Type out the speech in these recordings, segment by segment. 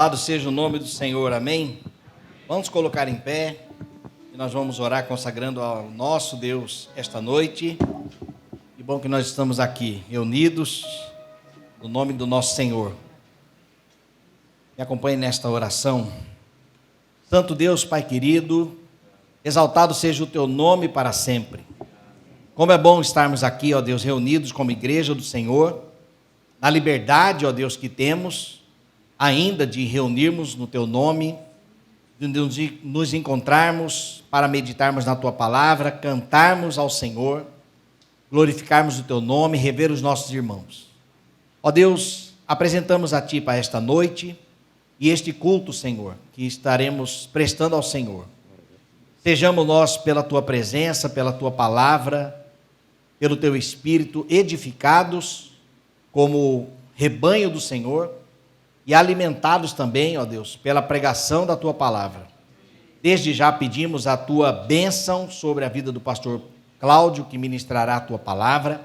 Louvado seja o nome do Senhor, amém? Vamos colocar em pé e nós vamos orar consagrando ao nosso Deus esta noite. Que bom que nós estamos aqui, reunidos, no nome do nosso Senhor. Me acompanhe nesta oração. Santo Deus, Pai querido, exaltado seja o teu nome para sempre. Como é bom estarmos aqui, ó Deus, reunidos como igreja do Senhor, na liberdade, ó Deus, que temos ainda de reunirmos no teu nome, de nos encontrarmos para meditarmos na tua palavra, cantarmos ao Senhor, glorificarmos o teu nome, rever os nossos irmãos. Ó Deus, apresentamos a ti para esta noite e este culto, Senhor, que estaremos prestando ao Senhor. Sejamos nós, pela tua presença, pela tua palavra, pelo teu Espírito, edificados como rebanho do Senhor, e alimentados também, ó Deus, pela pregação da tua palavra. Desde já pedimos a tua bênção sobre a vida do pastor Cláudio, que ministrará a tua palavra,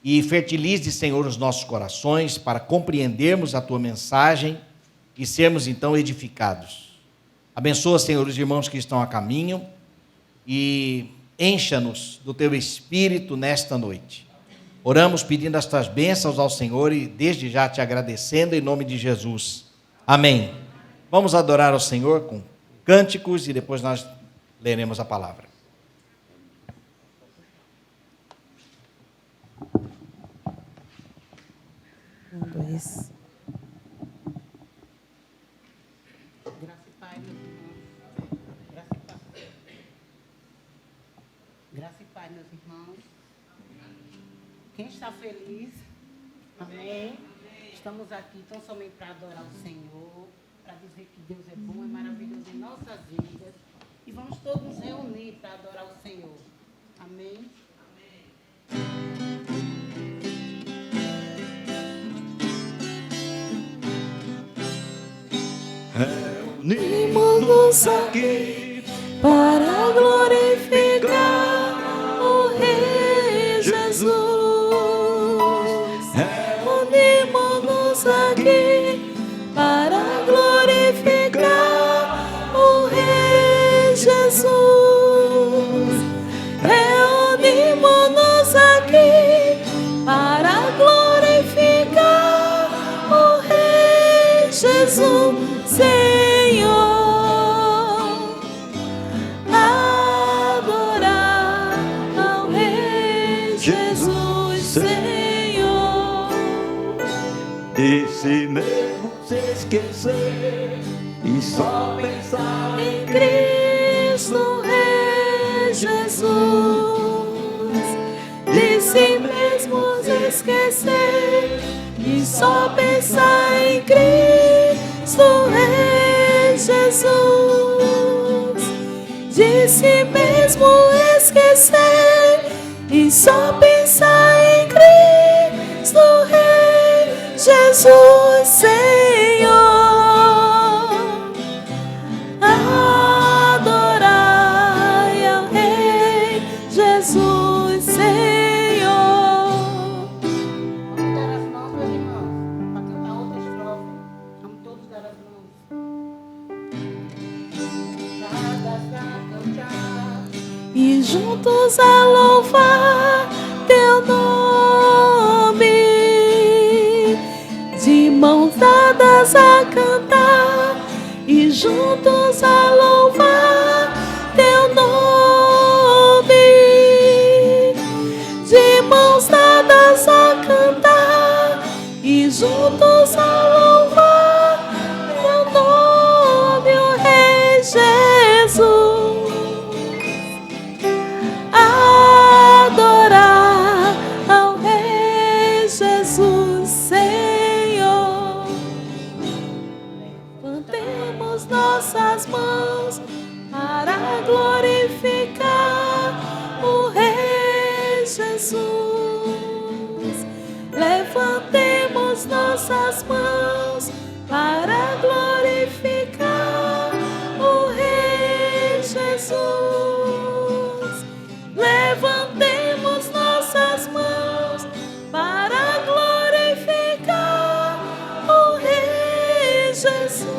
e fertilize, Senhor, os nossos corações para compreendermos a tua mensagem e sermos então edificados. Abençoa, Senhor, os irmãos que estão a caminho e encha-nos do teu Espírito nesta noite. Oramos pedindo estas bênçãos ao Senhor e desde já te agradecendo em nome de Jesus. Amém. Vamos adorar ao Senhor com cânticos e depois nós leremos a palavra. Um, dois. Graça e paz, meus irmãos. Graça e paz, meus irmãos. Quem está feliz? Amém. Estamos aqui tão somente para adorar o Senhor, para dizer que Deus é bom e maravilhoso em nossas vidas. E vamos todos nos reunir para adorar o Senhor. Amém. Reunimos-nos aqui para glorificar o Rei Jesus. Reunimos-nos aqui para glorificar o Rei Jesus. Reunimos-nos aqui para glorificar o Rei Jesus, Senhor. Adorar ao Rei Jesus, Senhor. De si mesmo se esquecer e só pensar Em Cristo, Rei Jesus. De si mesmo se esquecer e só pensar em Cristo, Rei Jesus. De si mesmo esquecer e só pensar em Cristo, Rei Jesus, Senhor. Adorai ao Rei Jesus, Senhor. Vamos dar as mãos, meus irmãos, para cantar outra estrofe. Vamos todos dar as mãos. Dadas a cantar. E juntos a louvar teu nome, de mãos dadas a cantar, e juntos a louvar teu nome, de mãos dadas a cantar, e juntos a louvar teu nome, ó Rei Jesus. Adorar ao Rei Jesus, Senhor. Levantemos nossas mãos para glorificar o Rei Jesus. Levantemos nossas mãos para glorificar o Rei Jesus. Levantemos nossas mãos para glorificar o Rei Jesus.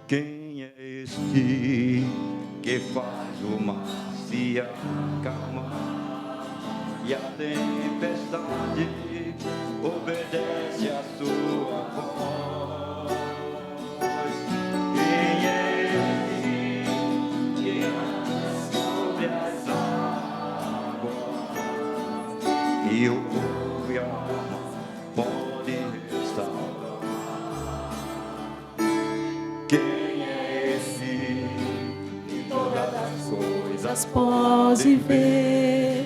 Quem é este que faz o mar se acalmar e a tempestade obedece a sua voz? Quem é este que anda sobre as águas e o corpo e a alma podem restaurar? Quem é esse que todas as coisas Pode ver,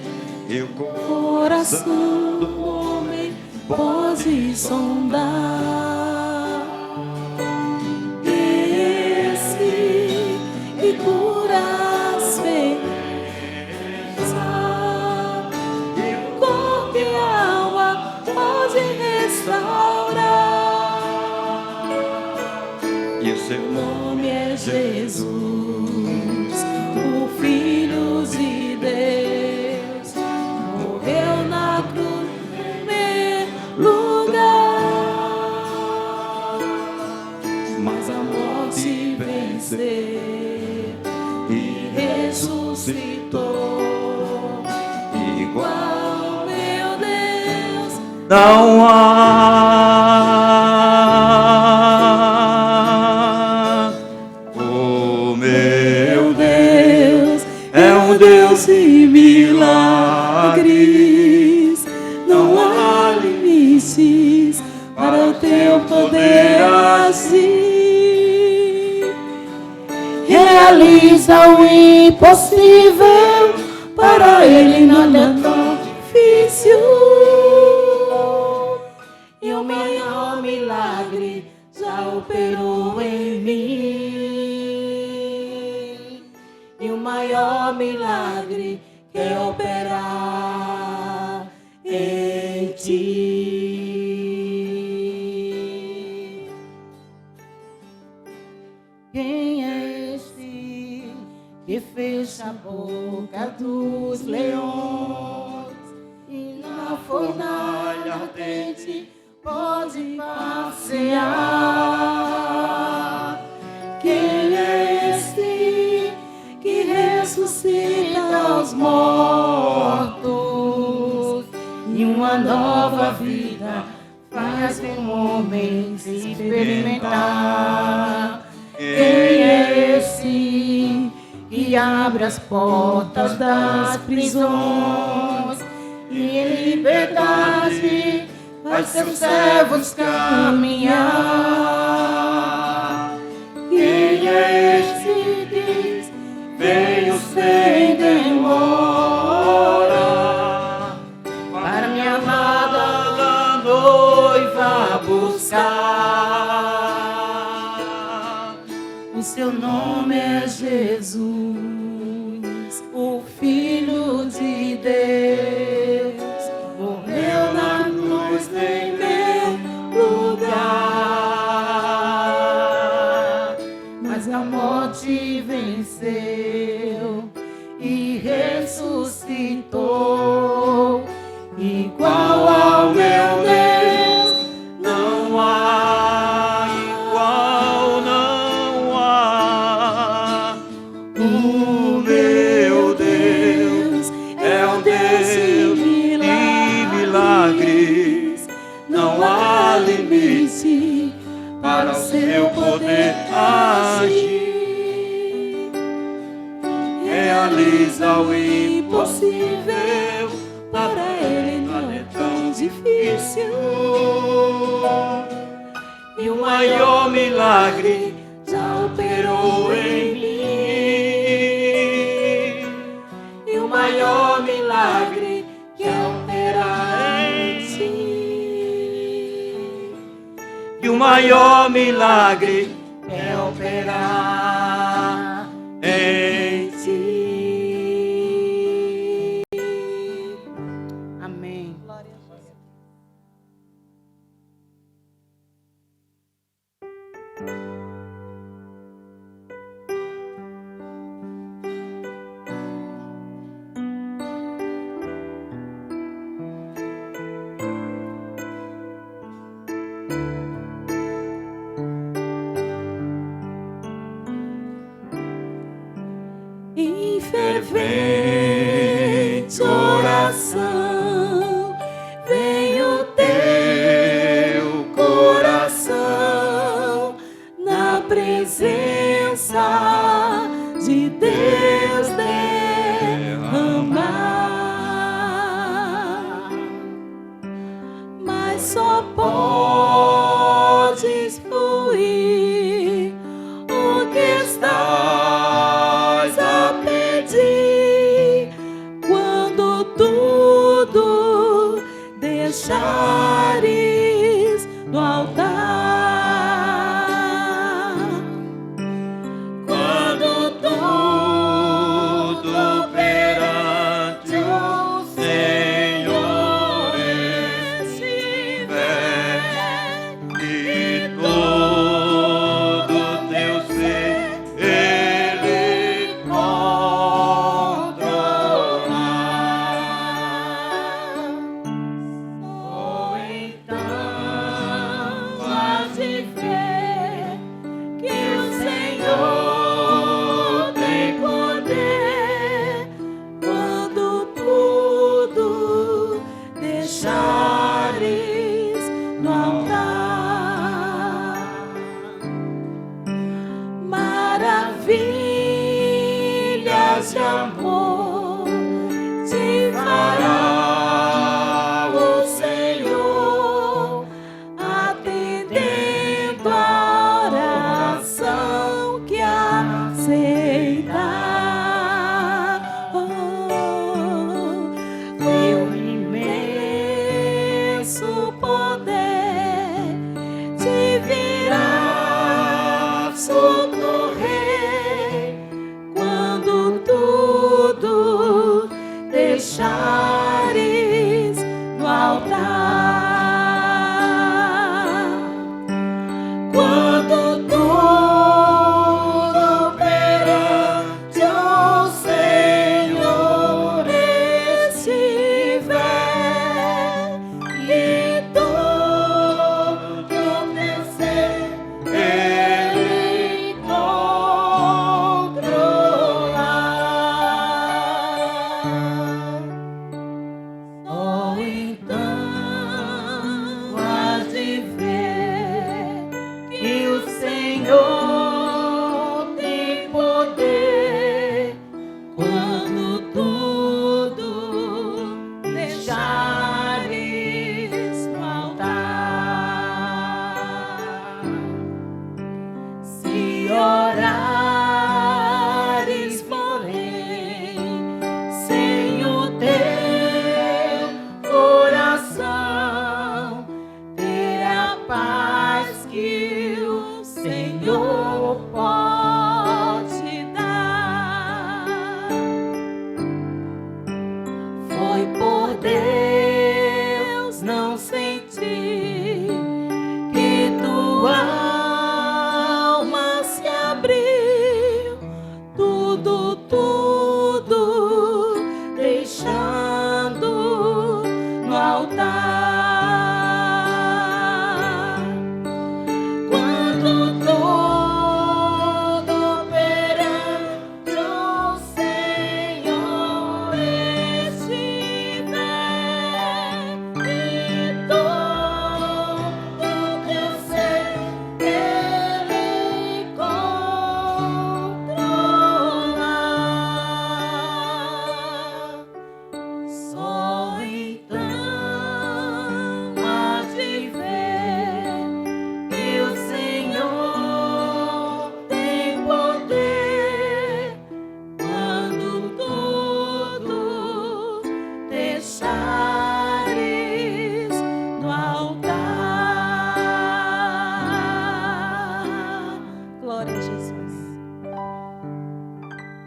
e o coração do homem pode sondar. Esse que cura as feridas, e o corpo e a alma pode restaurar. e o seu O nome é Jesus, o Filho de Deus, morreu na cruz em meu lugar, mas a morte venceu e ressuscitou. igual Oh, meu Deus, não há. Oh, meu Deus, é um Deus de milagres. milagres, não há limites para o teu poder agir. Realiza o impossível, para ele nada é tão difícil. E o maior milagre já operou em mim. E o maior milagre quer operar em ti. Quem é esse que fecha a boca dos leões e na fornalha ardente pode passear? Quem é esse que ressuscita os mortos e uma nova vida faz um homem se experimentar? Quem é esse que abre as portas das prisões e em liberdade faz seus servos caminhar? Quem é esse que diz: venho sem demora, para minha amada noiva buscar? O seu nome é Jesus, o Filho de Deus, morreu na cruz em meu lugar, mas a morte venceu e ressuscitou. Igual ao meu Deus não há, Igual não há. O meu Deus é um Deus de milagres. Não há limite para o seu poder agir. Realiza o impossível, para ele não é tão difícil. e o maior milagre Já operou em mim. E o maior milagre quer operar em ti. e o maior milagre Quer operar em ti. Amém. Glória a Deus. fervente oração, vem o teu coração na presença de Deus derramar, mas só podes fluir o que estás a pedir quando tudo deixares no altar. Quando tudo perante o Senhor estiver E todo teu ser Ele controlar, só então hás de ver que o Senhor tem poder quando tudo deixares no altar. Maravilhas de amor te fará o Senhor, atendendo a oração que aceitar. Teu imenso poder te virá socorrer quando tudo deixares no altar. Quando tudo perante o Senhor estiver e todo teu ser Ele controlar, só então hás de ver que o Senhor tem poder quando tudo deixares no altar. Se orares, porém, sem o teu coração, terá paz que o Senhor pode dar. Foi por Deus não sentir que tua alma se abriu, tudo deixando no altar. Quando todo perante o Senhor estiver e todo teu ser Ele controlar, só então hás de ver que o Senhor tem poder quando tudo deixares no altar. Glória a Jesus.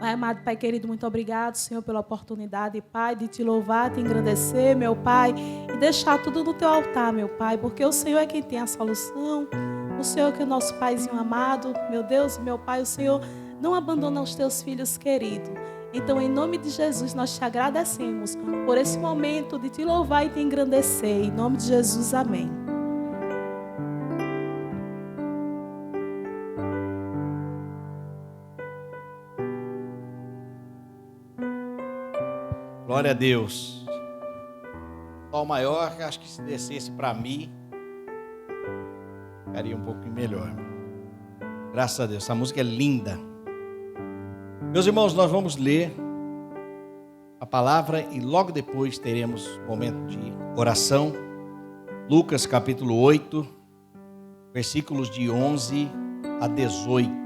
Pai amado, Pai querido, muito obrigado, Senhor, pela oportunidade, Pai, de te louvar, te engrandecer, meu Pai, e deixar tudo no teu altar, meu Pai, porque o Senhor é quem tem a solução, o Senhor que é o nosso Paizinho amado, meu Deus, meu Pai, o Senhor não abandona os teus filhos queridos. Então, em nome de Jesus, nós te agradecemos por esse momento de te louvar e te engrandecer. Em nome de Jesus, amém. Glória a Deus. Sol maior, acho que se descesse para mim, ficaria um pouquinho melhor. Graças a Deus, essa música é linda. Meus irmãos, nós vamos ler a palavra e logo depois teremos um momento de oração. Lucas capítulo 8, versículos de 11 a 18.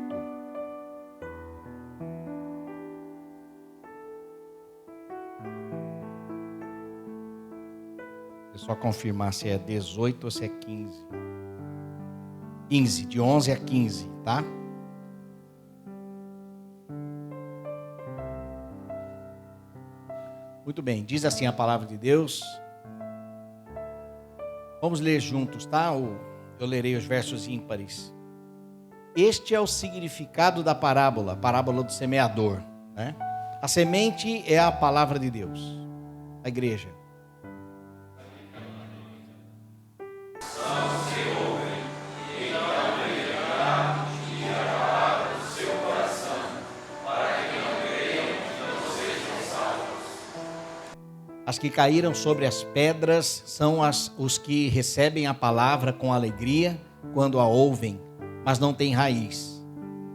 Só confirmar se é 18 ou se é 15. 15, de 11 a 15, tá? Muito bem, diz assim a palavra de Deus. Vamos ler juntos, tá? Eu lerei os versos ímpares. Este é o significado da parábola do semeador, né? A semente é a palavra de Deus, a igreja. As que caíram sobre as pedras são os que recebem a palavra com alegria quando a ouvem, mas não têm raiz.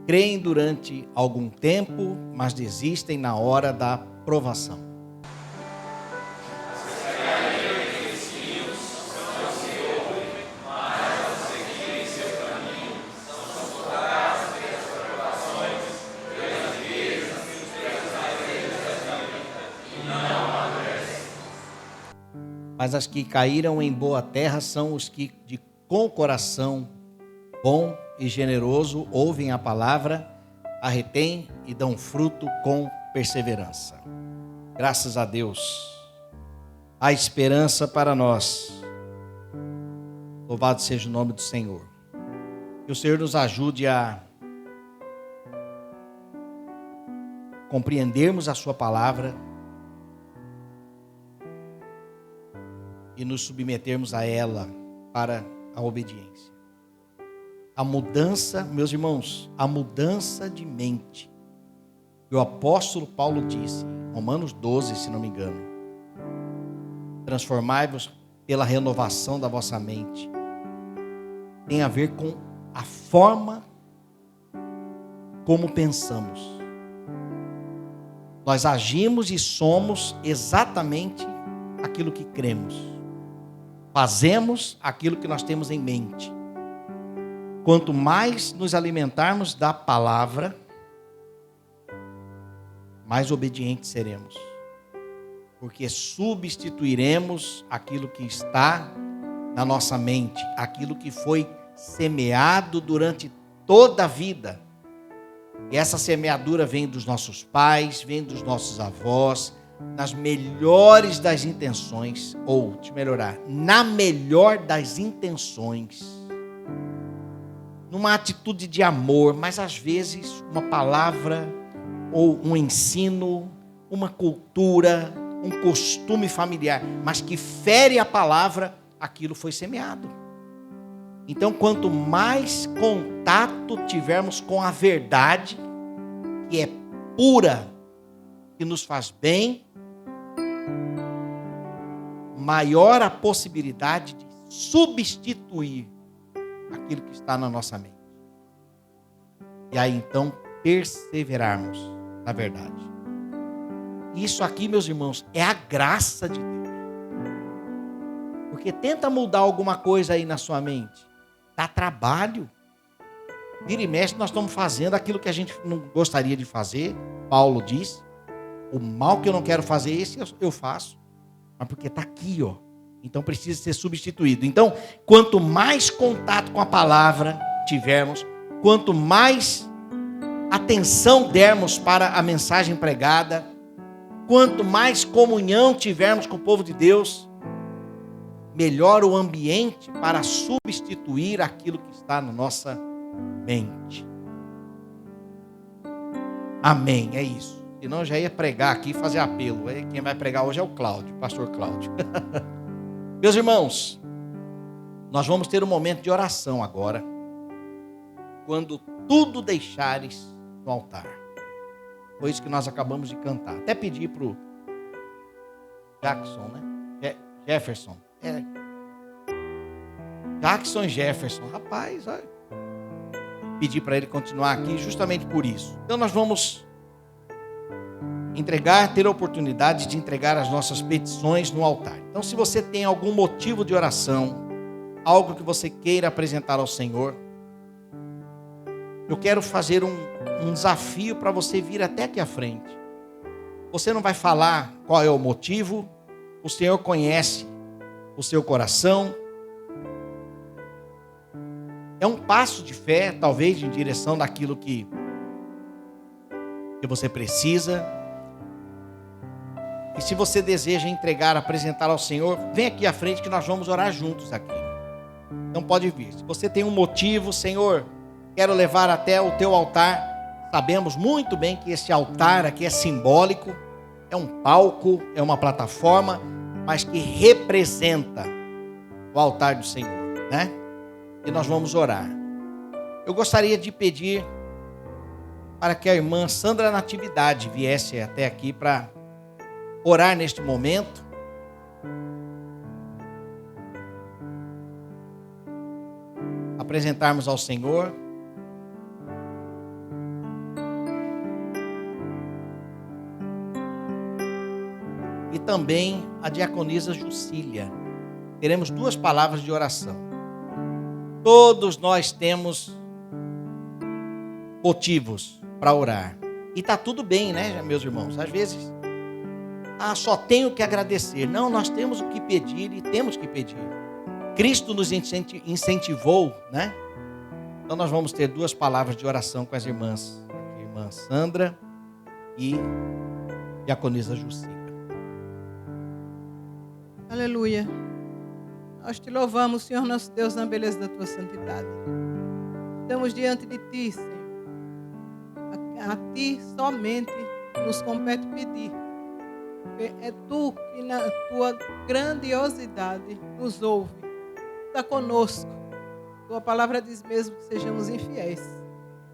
Creem durante algum tempo, mas desistem na hora da provação. Mas as que caíram em boa terra são os que, com coração bom e generoso, ouvem a palavra, a retêm e dão fruto com perseverança. Graças a Deus. Há esperança para nós. Louvado seja o nome do Senhor. Que o Senhor nos ajude a compreendermos a sua palavra e nos submetermos a ela para a obediência. A mudança, meus irmãos, a mudança de mente. O apóstolo Paulo disse, em Romanos 12, se não me engano, transformai-vos pela renovação da vossa mente. Tem a ver com a forma como pensamos. Nós agimos e somos exatamente aquilo que cremos. Fazemos aquilo que nós temos em mente. Quanto mais nos alimentarmos da palavra, mais obedientes seremos. Porque substituiremos aquilo que está na nossa mente, aquilo que foi semeado durante toda a vida. E essa semeadura vem dos nossos pais, vem dos nossos avós, nas melhores das intenções, ou, de melhorar, na melhor das intenções, numa atitude de amor, mas às vezes uma palavra, ou um ensino, uma cultura, um costume familiar, mas que fere a palavra, aquilo foi semeado. Então, quanto mais contato tivermos com a verdade, que é pura, que nos faz bem, maior a possibilidade de substituir aquilo que está na nossa mente. E aí então perseverarmos na verdade. Isso aqui, meus irmãos, é a graça de Deus. Porque tenta mudar alguma coisa aí na sua mente. Dá trabalho. Vira e mexe, nós estamos fazendo aquilo que a gente não gostaria de fazer. Paulo diz, o mal que eu não quero fazer, esse eu faço. Mas porque está aqui, ó. Então precisa ser substituído. Então, quanto mais contato com a palavra tivermos, quanto mais atenção dermos para a mensagem pregada, quanto mais comunhão tivermos com o povo de Deus, melhor o ambiente para substituir aquilo que está na nossa mente. Amém, é isso. Senão eu já ia pregar aqui e fazer apelo. Quem vai pregar hoje é o Cláudio, o pastor Cláudio. Meus irmãos, nós vamos ter um momento de oração agora. Quando tudo deixares no altar. Foi isso que nós acabamos de cantar. Até pedir para o Jackson, né? Jefferson. Jackson Jefferson. Rapaz, olha. Pedi para ele continuar aqui justamente por isso. Então nós vamos ter a oportunidade de entregar as nossas petições no altar. Então, se você tem algum motivo de oração, algo que você queira apresentar ao Senhor, eu quero fazer um desafio para você vir até aqui à frente. Você não vai falar qual é o motivo, o Senhor conhece o seu coração. É um passo de fé, talvez, em direção daquilo que você precisa. E se você deseja entregar, apresentar ao Senhor, vem aqui à frente que nós vamos orar juntos aqui. Então pode vir. Se você tem um motivo, Senhor, quero levar até o teu altar. Sabemos muito bem que esse altar aqui é simbólico, é um palco, é uma plataforma, mas que representa o altar do Senhor, né? E nós vamos orar. Eu gostaria de pedir para que a irmã Sandra Natividade viesse até aqui para orar neste momento. Apresentarmos ao Senhor. E também a diaconisa Jucília. Teremos 2 palavras de oração. Todos nós temos motivos para orar. E está tudo bem, né, meus irmãos? Às vezes, só tenho que agradecer. Não, nós temos o que pedir e temos que pedir. Cristo nos incentivou, né? Então nós vamos ter 2 palavras de oração com as irmãs. A irmã Sandra e a diaconisa Jucília. Aleluia. Nós te louvamos, Senhor nosso Deus, na beleza da tua santidade. Estamos diante de ti, Senhor. A ti somente nos compete pedir. Porque é tu que na tua grandiosidade nos ouve. Está conosco. Tua palavra diz mesmo que sejamos infiéis.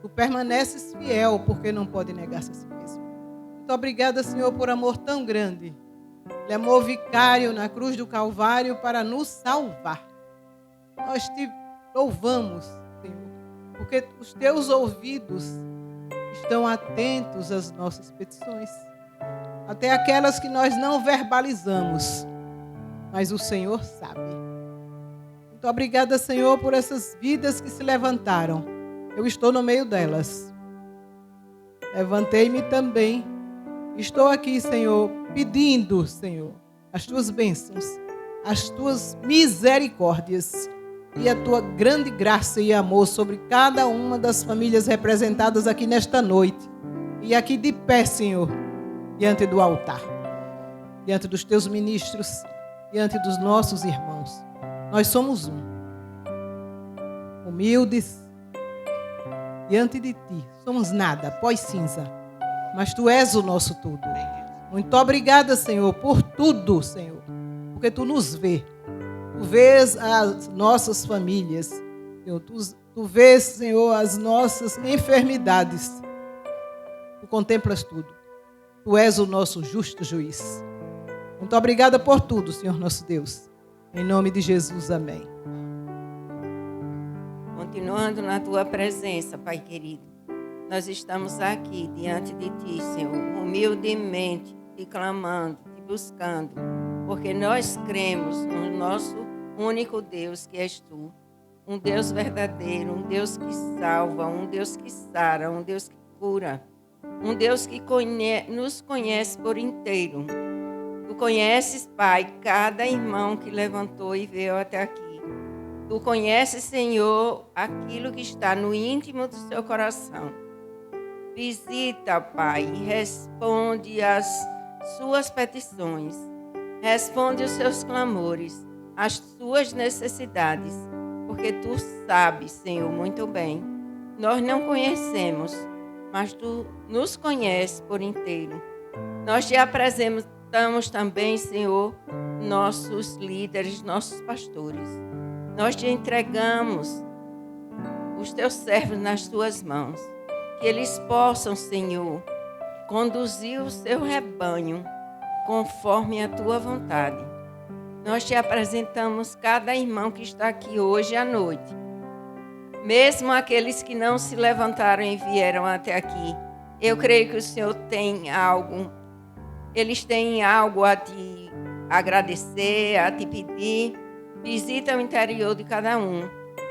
Tu permaneces fiel porque não pode negar-se a si mesmo. Muito obrigada, Senhor, por amor tão grande. Ele amou vicário na cruz do Calvário para nos salvar. Nós te louvamos, Senhor, porque os teus ouvidos estão atentos às nossas petições, até aquelas que nós não verbalizamos, mas o Senhor sabe. Muito obrigada, Senhor, por essas vidas que se levantaram. Eu estou no meio delas. Levantei-me também. Estou aqui, Senhor, pedindo, Senhor, as tuas bênçãos, as tuas misericórdias e a tua grande graça e amor sobre cada uma das famílias representadas aqui nesta noite. E aqui de pé, Senhor, diante do altar, diante dos teus ministros, diante dos nossos irmãos. Nós somos humildes, diante de ti. Somos nada, pó e cinza. Mas tu és o nosso tudo. Muito obrigada, Senhor, por tudo, Senhor. Porque tu nos vê. Tu vês as nossas famílias. Senhor, tu vês, Senhor, as nossas enfermidades. Tu contemplas tudo. Tu és o nosso justo juiz. Muito obrigada por tudo, Senhor nosso Deus. Em nome de Jesus, amém. Continuando na tua presença, Pai querido. Nós estamos aqui diante de ti, Senhor, humildemente, te clamando, te buscando, porque nós cremos no nosso único Deus, que és tu. Um Deus verdadeiro, um Deus que salva, um Deus que sara, um Deus que cura, um Deus que nos conhece por inteiro. Tu conheces, Pai, cada irmão que levantou e veio até aqui. Tu conheces, Senhor, aquilo que está no íntimo do seu coração. Visita, Pai, e responde às suas petições. Responde os seus clamores, as suas necessidades, porque tu sabes, Senhor, muito bem. Nós não conhecemos, mas tu nos conheces por inteiro. Nós te apresentamos também, Senhor, nossos líderes, nossos pastores. Nós te entregamos os teus servos nas tuas mãos. Que eles possam, Senhor, conduzir o seu rebanho conforme a tua vontade. Nós te apresentamos cada irmão que está aqui hoje à noite. Mesmo aqueles que não se levantaram e vieram até aqui, eu creio que o Senhor tem algo, eles têm algo a te agradecer, a te pedir. Visita o interior de cada um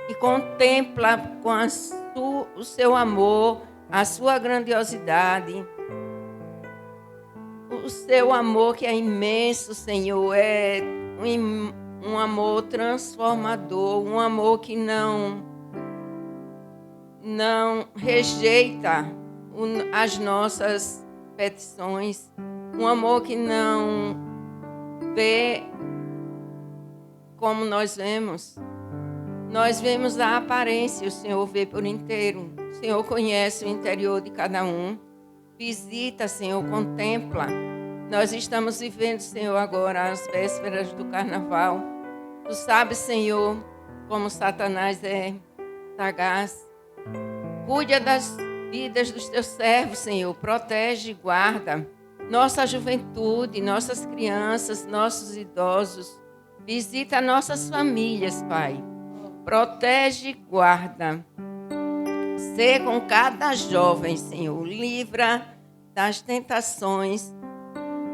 e contempla com o seu amor, a sua grandiosidade, o seu amor que é imenso, Senhor, é um amor transformador, um amor que não rejeita as nossas petições, um amor que não vê como nós vemos. Nós vemos a aparência, o Senhor vê por inteiro. O Senhor conhece o interior de cada um. Visita, Senhor, contempla. Nós estamos vivendo, Senhor, agora as vésperas do carnaval. Tu sabes, Senhor, como Satanás é sagaz. Cuida das vidas dos teus servos, Senhor. Protege e guarda nossa juventude, nossas crianças, nossos idosos. Visita nossas famílias, Pai. Protege e guarda. Sê com cada jovem, Senhor. Livra das tentações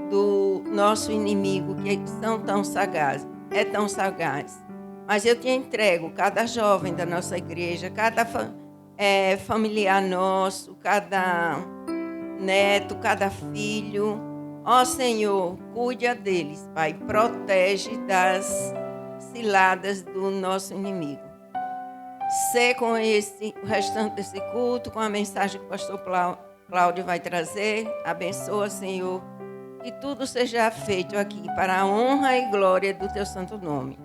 do nosso inimigo, que são tão sagazes. É tão sagaz. Mas eu te entrego cada jovem da nossa igreja, cada familiar nosso, cada neto, cada filho. Ó Senhor, cuida deles, Pai. Protege das ciladas do nosso inimigo. Sê com o restante desse culto, com a mensagem que o pastor Cláudio vai trazer. Abençoa, Senhor, que tudo seja feito aqui para a honra e glória do teu santo nome.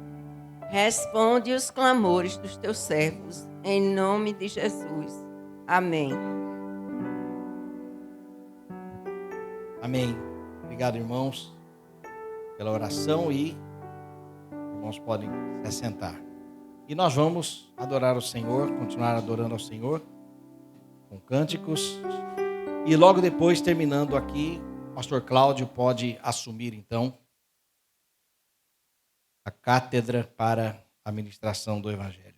Responde os clamores dos teus servos, em nome de Jesus. Amém. Amém. Obrigado, irmãos, pela oração e irmãos podem se assentar. E nós vamos adorar o Senhor, continuar adorando ao Senhor com cânticos. E logo depois, terminando aqui, o pastor Cláudio pode assumir então a cátedra para a ministração do Evangelho.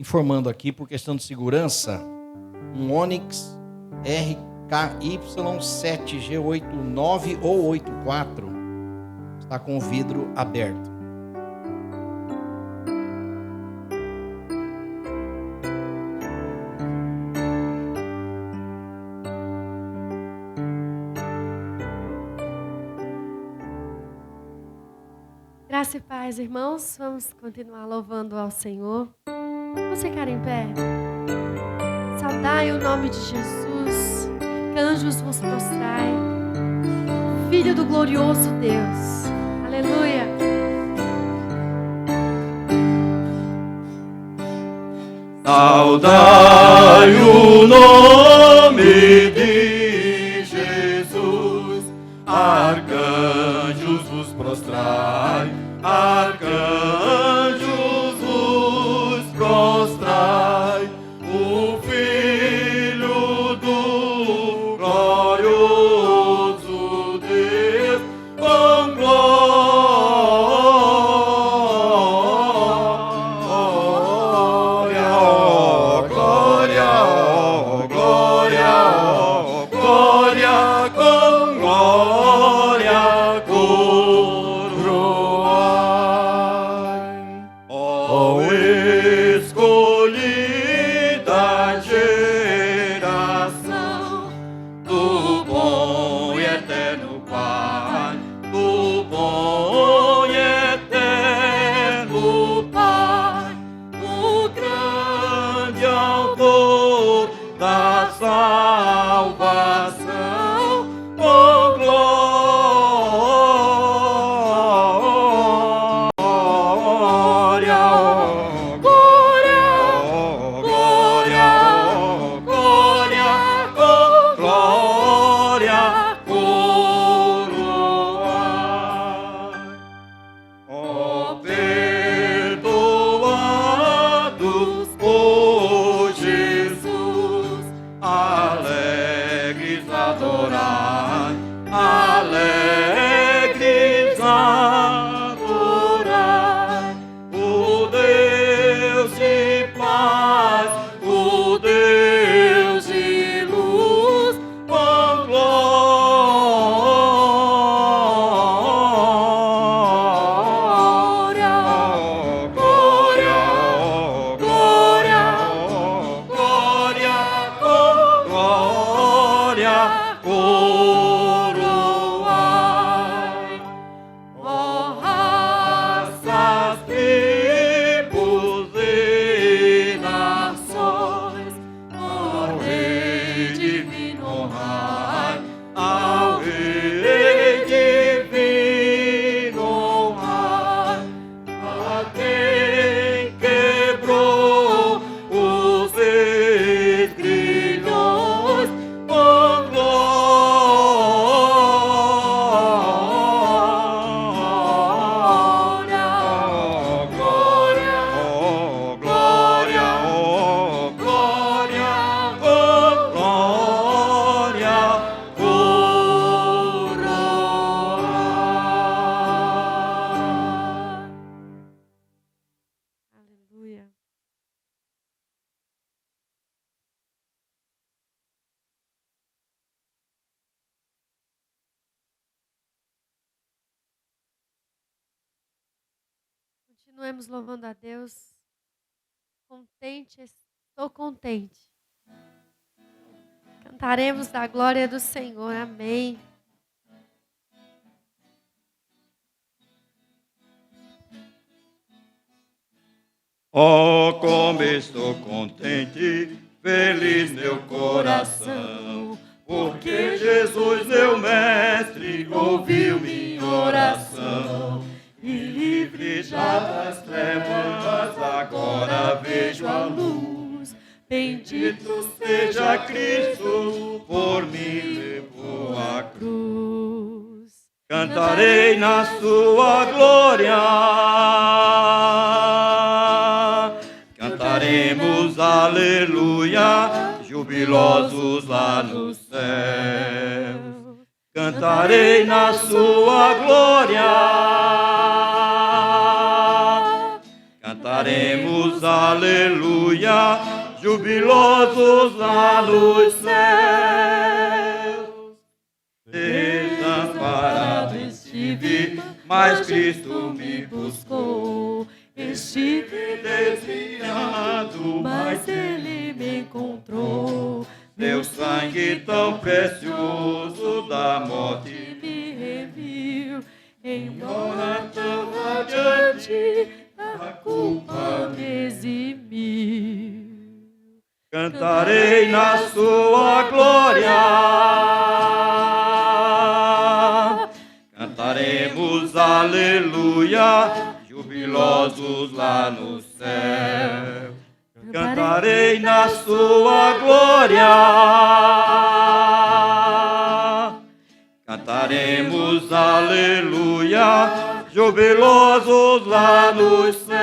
Informando aqui, por questão de segurança, um Onix RKY7G89 ou 84 está com o vidro aberto. Graça e paz, irmãos. Vamos continuar louvando ao Senhor. Vamos ficar em pé. Saudai o nome de Jesus, que anjos vos prostrai, Filho do glorioso Deus. Aleluia. Saudai o nome de Jesus, arcanjos vos prostrai, arcanjos vos prostrai, o Filho do glorioso Deus, com glória, ó glória, ó glória, ó glória, com glória coroar. tribos e nações, ao Rei divino honrai, ao Rei divino honrai, a quem quebrou os seis grilhões, com glória, oh glória, oh glória, oh glória, coroa. Aleluia. Continuemos louvando a Deus. Contente, estou contente. Cantaremos da glória do Senhor. Amém. Oh, como estou contente, feliz meu coração, porque Jesus, meu mestre, ouviu minha oração. E livre já das trevas, agora vejo a luz. Bendito seja Cristo, por mim levou a cruz. Cantarei na sua glória, cantaremos aleluia, jubilosos lá no céu. Cantarei na sua glória, cantaremos aleluia, jubilosos lá nos céus. Desamparado estive, mas Cristo me buscou. Estive desviado, mas Ele me encontrou. Meu sangue tão precioso da morte me remiu. Embora tão radiante, a culpa me eximiu. Cantarei na sua glória, cantaremos aleluia, jubilosos lá no céu. Cantarei na sua glória, cantaremos aleluia, jubilosos lá nos céus.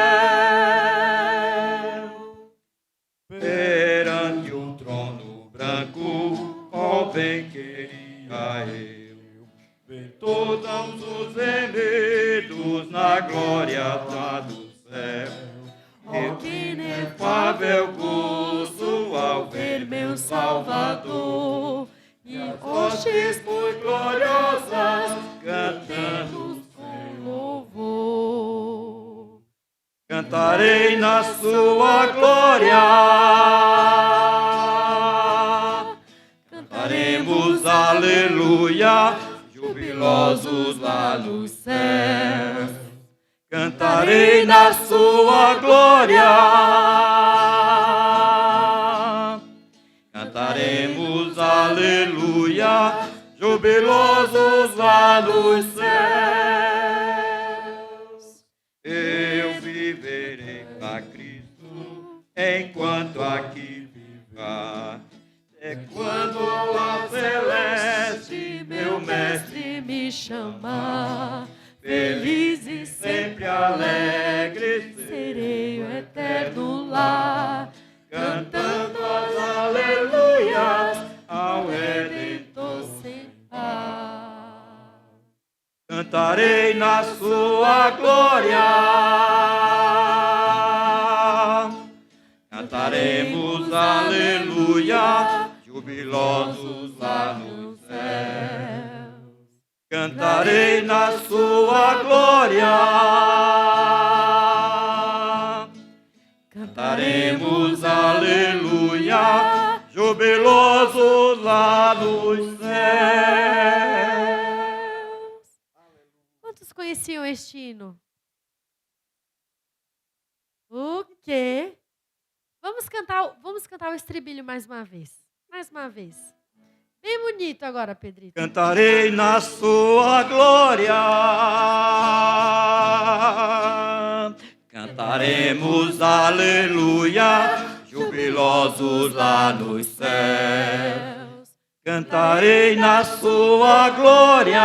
Perante o trono branco, ó bem queria eu ver todos os gemidos na glória lá do céu. Oh, que inefável gozo ao ver meu Salvador, e hostes muito gloriosas, cantando com louvor. Cantarei na sua glória, cantaremos aleluia, jubilosos lá no céu. Cantarei na sua glória, cantaremos aleluia, jubilosos lá nos céus. Eu viverei para Cristo enquanto aqui viva. É quando a celeste meu mestre me chamar. Feliz e sempre alegre serei o eterno lar, cantando as aleluias ao Redentor sem par. Cantarei na sua glória, cantaremos aleluia, jubilosos lá no céu. Cantarei na sua glória, cantaremos aleluia, jubilosos lá nos céus. Quantos conheciam este hino? vamos cantar o estribilho mais uma vez. Mais uma vez. Bem bonito agora, Pedrito. Cantarei na sua glória, cantaremos aleluia, jubilosos lá nos céus. Cantarei na sua glória,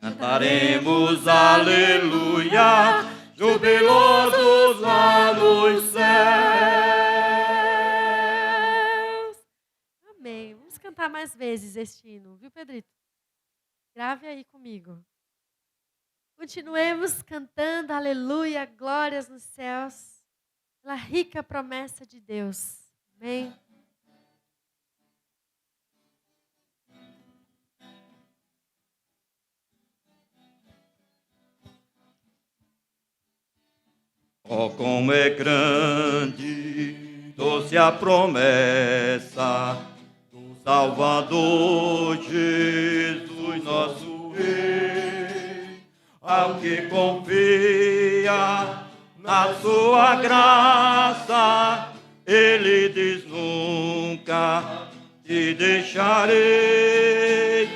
cantaremos aleluia, jubilosos lá nos céus. Amém. Vamos cantar mais vezes este hino, viu, Pedrito? Grave aí comigo. Continuemos cantando aleluia, glórias nos céus, pela rica promessa de Deus. Amém. Oh, como é grande, doce a promessa do Salvador Jesus, nosso Rei, ao que confia na sua graça, Ele diz: nunca te deixarei.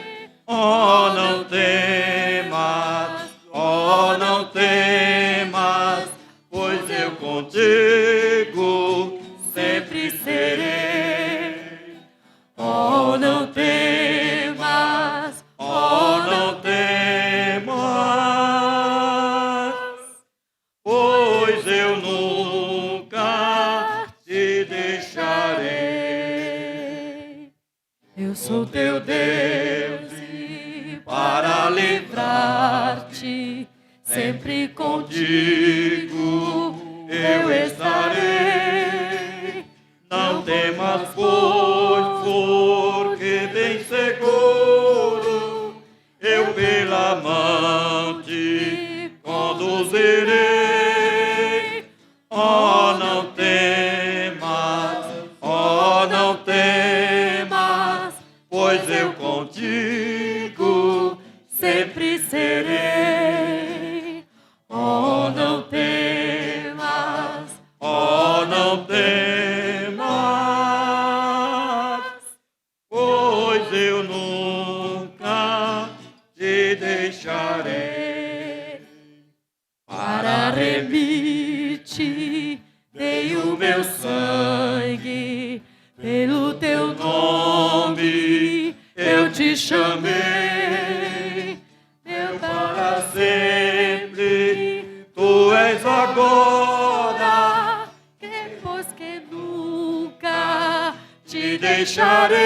Oh, não temas, oh, não temas, pois eu contigo sempre serei. Oh, não temas, oh, não temas, pois eu nunca te deixarei. Eu sou teu Deus e para livrar-te, sempre contigo eu estarei. Não temas, pois, porque bem seguro eu pela mão te conduzirei. Oh, não temas, oh, não temas, pois eu contigo sempre serei. Oh, não temas, oh, não temas, pois eu nunca te deixarei. para remir-te, dei o meu sangue, pelo teu nome eu te chamei, meu Para sempre tu és agora, depois que nunca te deixarei.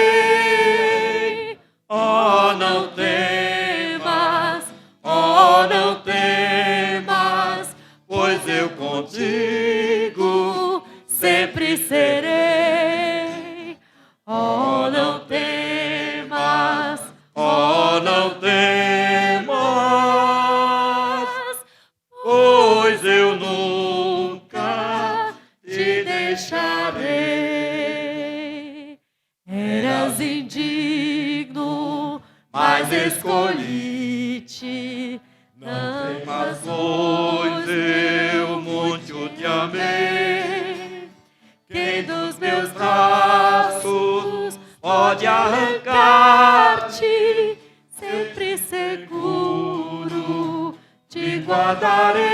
Oh, não temas, oh, não temas, pois eu contigo sempre serei. Oh, não temas, Oh, não temas, pois eu nunca te deixarei. eras indigno, mas escolhi-te. Não Mas pois eu muito te amei, quem dos meus braços pode arrancar-te? sempre seguro Te guardarei.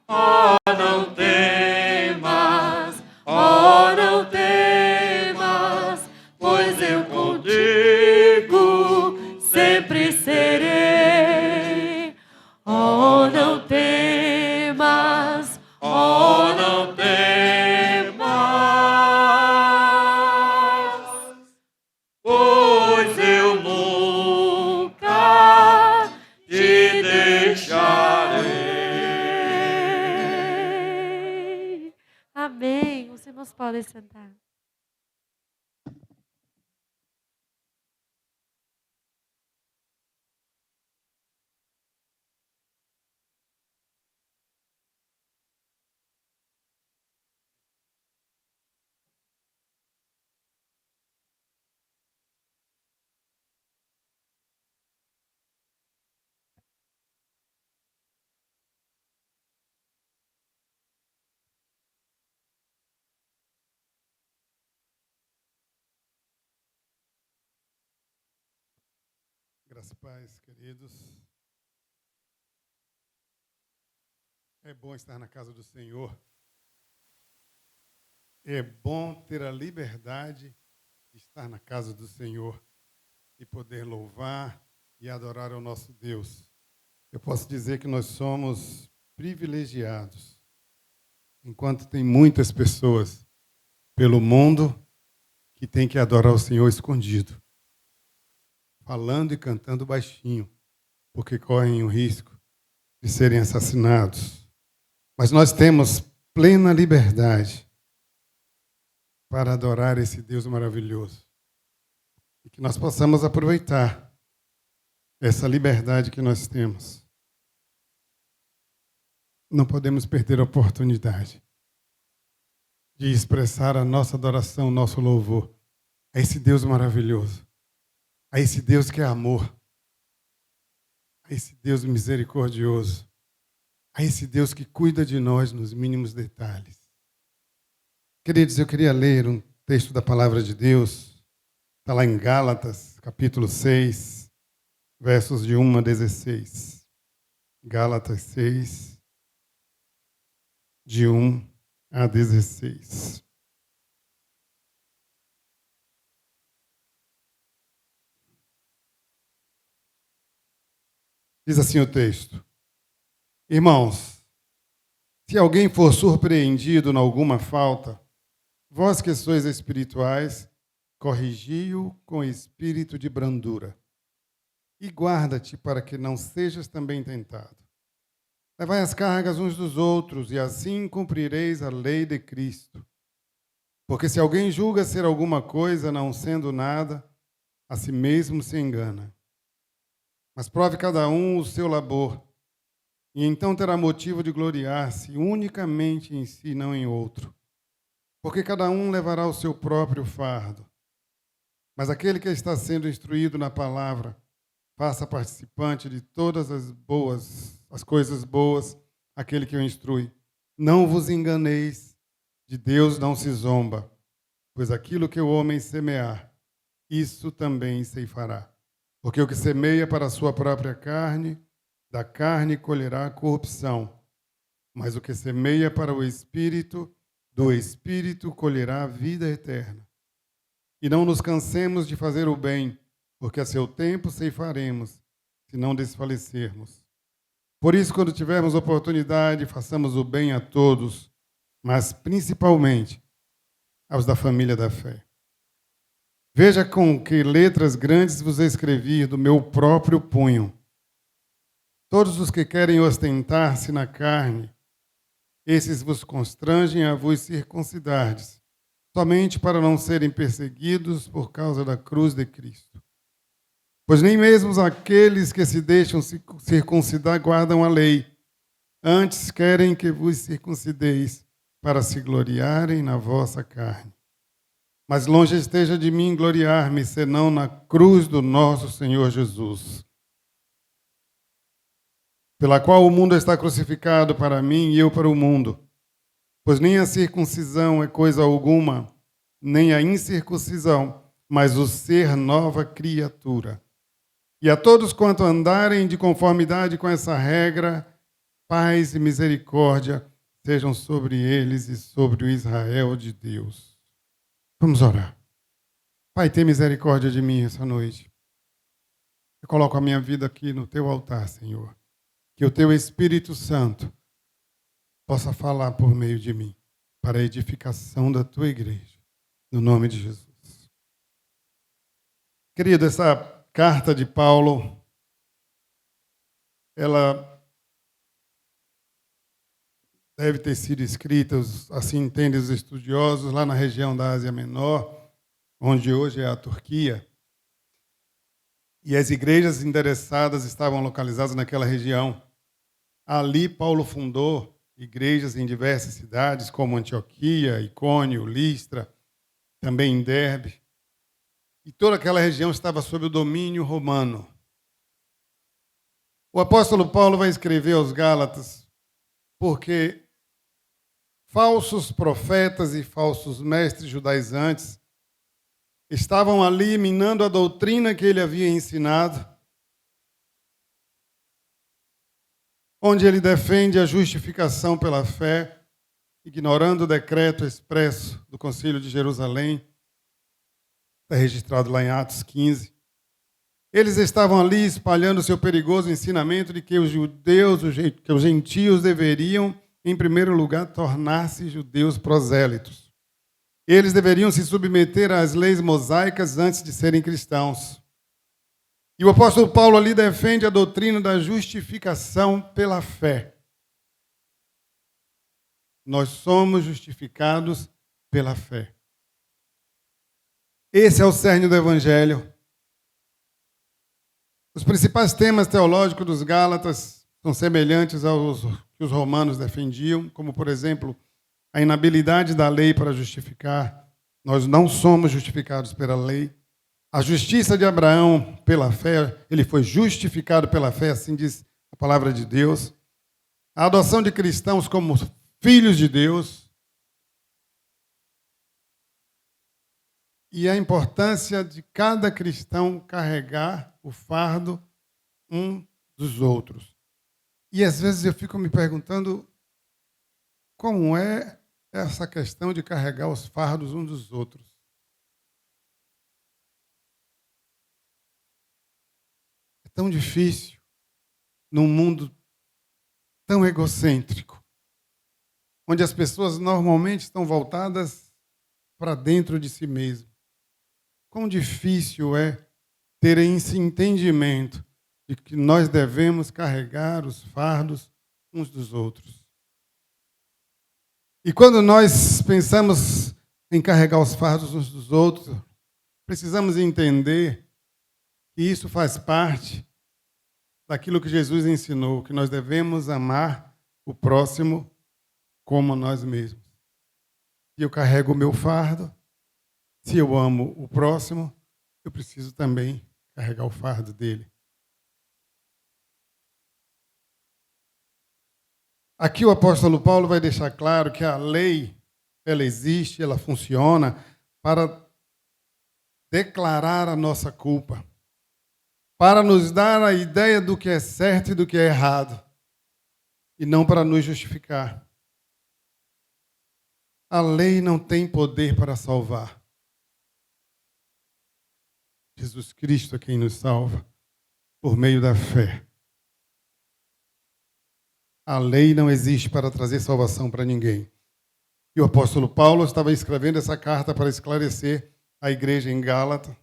Oh, não temas, oh, não temas, pois eu contigo sempre serei. Oh, não temas, Oh, não temas, pois eu nunca te deixarei. Amém. Os irmãos podem sentar. Graças e paz, queridos. É bom estar na casa do Senhor. É bom ter a liberdade de estar na casa do Senhor e poder louvar e adorar ao nosso Deus. Eu posso dizer que nós somos privilegiados, enquanto tem muitas pessoas pelo mundo que têm que adorar o Senhor escondido, falando e cantando baixinho, porque correm o risco de serem assassinados. Mas nós temos plena liberdade para adorar esse Deus maravilhoso. E que nós possamos aproveitar essa liberdade que nós temos. Não podemos perder a oportunidade de expressar a nossa adoração, o nosso louvor a esse Deus maravilhoso, a esse Deus que é amor, a esse Deus misericordioso, a esse Deus que cuida de nós nos mínimos detalhes. Queridos, eu queria ler um texto da palavra de Deus, está lá em Gálatas, capítulo 6, versos de 1 a 16. Gálatas 6, de 1 a 16. Diz assim o texto: Irmãos, se alguém for surpreendido em alguma falta, vós que sois espirituais, corrigi-o com espírito de brandura. E guarda-te para que não sejas também tentado. Levai as cargas uns dos outros, e assim cumprireis a lei de Cristo. Porque se alguém julga ser alguma coisa, não sendo nada, a si mesmo se engana. Mas prove cada um o seu labor, e então terá motivo de gloriar-se unicamente em si, não em outro. Porque cada um levará o seu próprio fardo. Mas aquele que está sendo instruído na palavra, faça participante de todas as coisas boas, aquele que o instrui. Não vos enganeis, de Deus não se zomba, pois aquilo que o homem semear, isso também ceifará. Porque o que semeia para a sua própria carne, da carne colherá a corrupção. Mas o que semeia para o Espírito, do Espírito colherá a vida eterna. E não nos cansemos de fazer o bem, porque a seu tempo ceifaremos, se não desfalecermos. Por isso, quando tivermos oportunidade, façamos o bem a todos, mas principalmente aos da família da fé. Veja com que letras grandes vos escrevi do meu próprio punho. Todos os que querem ostentar-se na carne, esses vos constrangem a vos circuncidardes, somente para não serem perseguidos por causa da cruz de Cristo. Pois nem mesmo aqueles que se deixam circuncidar guardam a lei, antes querem que vos circuncideis para se gloriarem na vossa carne. Mas longe esteja de mim gloriar-me, senão na cruz do nosso Senhor Jesus, pela qual o mundo está crucificado para mim e eu para o mundo. Pois nem a circuncisão é coisa alguma, nem a incircuncisão, mas o ser nova criatura. E a todos quanto andarem de conformidade com essa regra, paz e misericórdia sejam sobre eles e sobre o Israel de Deus. Vamos orar. Pai, tem misericórdia de mim essa noite. Eu coloco a minha vida aqui no teu altar, Senhor. Que o teu Espírito Santo possa falar por meio de mim, para a edificação da tua igreja, no nome de Jesus. Querido, essa carta de Paulo, ela deve ter sido escrita, assim entendem os estudiosos, lá na região da Ásia Menor, onde hoje é a Turquia. E as igrejas endereçadas estavam localizadas naquela região. Ali, Paulo fundou igrejas em diversas cidades, como Antioquia, Icônio, Listra, também em Derbe. E toda aquela região estava sob o domínio romano. O apóstolo Paulo vai escrever aos Gálatas porque falsos profetas e falsos mestres judaizantes estavam ali minando a doutrina que ele havia ensinado onde ele defende a justificação pela fé, ignorando o decreto expresso do Concílio de Jerusalém. Está registrado lá em Atos 15. Eles estavam ali espalhando seu perigoso ensinamento de que os judeus, que os gentios deveriam, em primeiro lugar, tornar-se judeus prosélitos. Eles deveriam se submeter às leis mosaicas antes de serem cristãos. E o apóstolo Paulo ali defende a doutrina da justificação pela fé. Nós somos justificados pela fé. Esse é o cerne do Evangelho. Os principais temas teológicos dos Gálatas são semelhantes aos que os romanos defendiam, como, por exemplo, a inabilidade da lei para justificar. Nós não somos justificados pela lei. A justiça de Abraão pela fé, ele foi justificado pela fé, assim diz a palavra de Deus. A adoção de cristãos como filhos de Deus. E a importância de cada cristão carregar o fardo um dos outros. E às vezes eu fico me perguntando como é essa questão de carregar os fardos uns dos outros. É tão difícil num mundo tão egocêntrico, onde as pessoas normalmente estão voltadas para dentro de si mesmo. Quão difícil é ter esse entendimento de que nós devemos carregar os fardos uns dos outros. E quando nós pensamos em carregar os fardos uns dos outros, precisamos entender que isso faz parte daquilo que Jesus ensinou, que nós devemos amar o próximo como nós mesmos. Se eu carrego o meu fardo, se eu amo o próximo, eu preciso também carregar o fardo dele. Aqui o apóstolo Paulo vai deixar claro que a lei, ela existe, ela funciona para declarar a nossa culpa, para nos dar a ideia do que é certo e do que é errado, e não para nos justificar. A lei não tem poder para salvar. Jesus Cristo é quem nos salva por meio da fé. A lei não existe para trazer salvação para ninguém. E o apóstolo Paulo estava escrevendo essa carta para esclarecer a igreja em Gálata,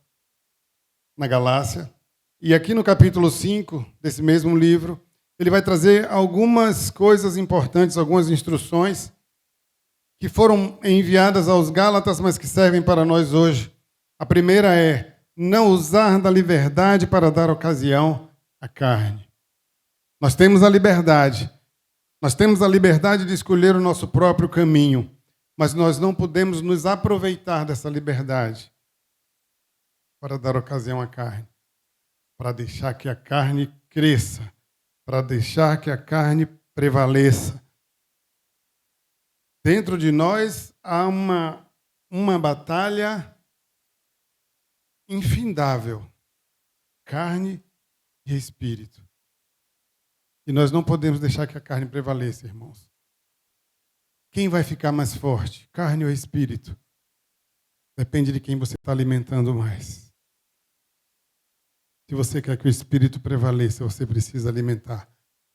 na Galácia. E aqui no capítulo 5 desse mesmo livro, ele vai trazer algumas coisas importantes, algumas instruções que foram enviadas aos Gálatas, mas que servem para nós hoje. A primeira é não usar da liberdade para dar ocasião à carne. Nós temos a liberdade. Nós temos a liberdade de escolher o nosso próprio caminho, mas nós não podemos nos aproveitar dessa liberdade para dar ocasião à carne, para deixar que a carne cresça, para deixar que a carne prevaleça. Dentro de nós há uma batalha infindável, carne e espírito. E nós não podemos deixar que a carne prevaleça, irmãos. Quem vai ficar mais forte, carne ou espírito? Depende de quem você está alimentando mais. Se você quer que o espírito prevaleça, você precisa alimentar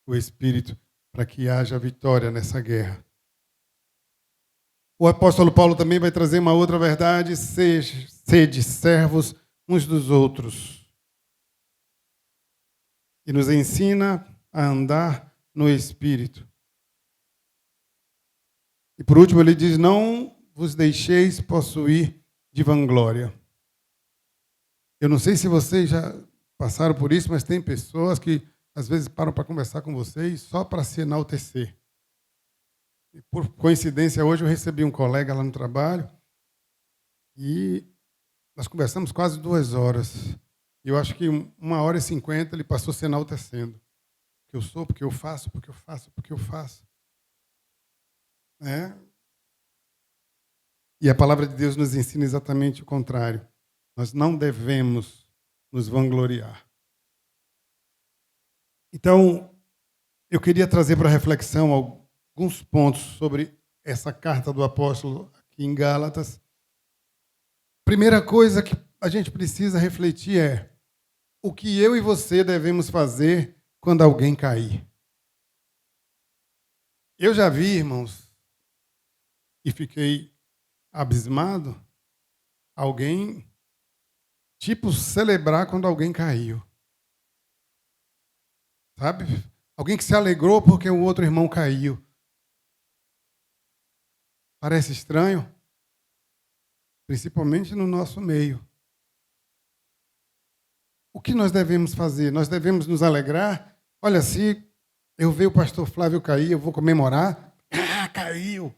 o espírito para que haja vitória nessa guerra. O apóstolo Paulo também vai trazer uma outra verdade: sede servos uns dos outros. E nos ensina a andar no Espírito. E por último ele diz, não vos deixeis possuir de vanglória. Eu não sei se vocês já passaram por isso, mas tem pessoas que às vezes param para conversar com vocês só para se enaltecer. E por coincidência, hoje eu recebi um colega lá no trabalho e nós conversamos quase 2 horas. E eu acho que 1h50 ele passou se enaltecendo. Porque eu sou, porque eu faço, porque eu faço, porque eu faço. E a palavra de Deus nos ensina exatamente o contrário. Nós não devemos nos vangloriar. Então, eu queria trazer para reflexão alguns pontos sobre essa carta do apóstolo aqui em Gálatas. Primeira coisa que a gente precisa refletir é o que eu e você devemos fazer quando alguém cair. Eu já vi, irmãos, e fiquei abismado, alguém, tipo, celebrar quando alguém caiu. Sabe? Alguém que se alegrou porque o outro irmão caiu. Parece estranho? Principalmente no nosso meio. O que nós devemos fazer? Nós devemos nos alegrar? Olha, se eu ver o pastor Flávio cair, eu vou comemorar. Ah, caiu!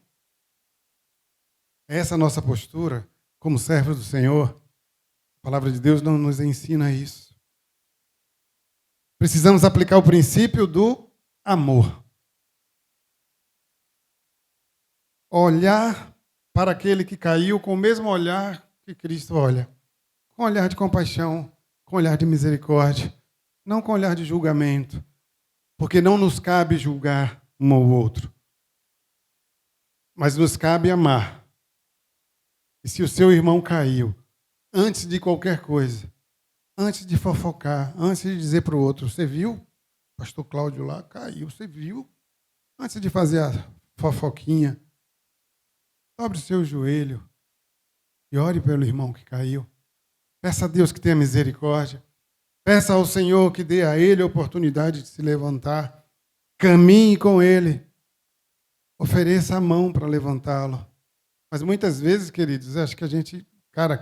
Essa é a nossa postura como servos do Senhor. A palavra de Deus não nos ensina isso. Precisamos aplicar o princípio do amor. Olhar para aquele que caiu com o mesmo olhar que Cristo olha. Com olhar de compaixão, com olhar de misericórdia, não com olhar de julgamento. Porque não nos cabe julgar um ao outro. Mas nos cabe amar. E se o seu irmão caiu, antes de qualquer coisa, antes de fofocar, antes de dizer para o outro, você viu? O pastor Cláudio lá caiu, você viu? Antes de fazer a fofoquinha, dobre o seu joelho e ore pelo irmão que caiu. Peça a Deus que tenha misericórdia. Peça ao Senhor que dê a ele a oportunidade de se levantar. Caminhe com ele. Ofereça a mão para levantá-lo. Mas muitas vezes, queridos, acho que a gente,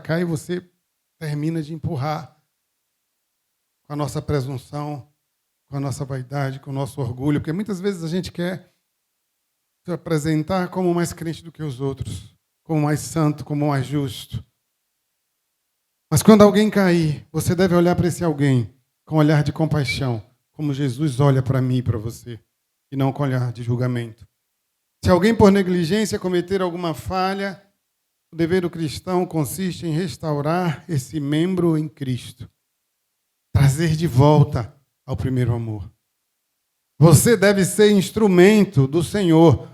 cai e você termina de empurrar com a nossa presunção, com a nossa vaidade, com o nosso orgulho, porque muitas vezes a gente quer se apresentar como mais crente do que os outros, como mais santo, como mais justo. Mas quando alguém cair, você deve olhar para esse alguém com um olhar de compaixão, como Jesus olha para mim e para você, e não com olhar de julgamento. Se alguém por negligência cometer alguma falha, o dever do cristão consiste em restaurar esse membro em Cristo. Trazer de volta ao primeiro amor. Você deve ser instrumento do Senhor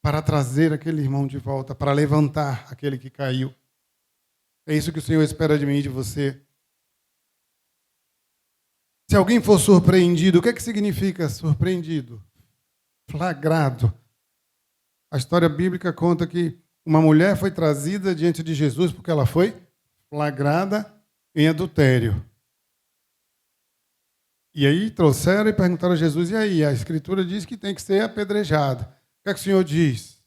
para trazer aquele irmão de volta, para levantar aquele que caiu. É isso que o Senhor espera de mim e de você. Se alguém for surpreendido, o que é que significa surpreendido? Flagrado. A história bíblica conta que uma mulher foi trazida diante de Jesus porque ela foi flagrada em adultério. E aí trouxeram e perguntaram a Jesus, e aí? A Escritura diz que tem que ser apedrejada. O que é que o Senhor diz?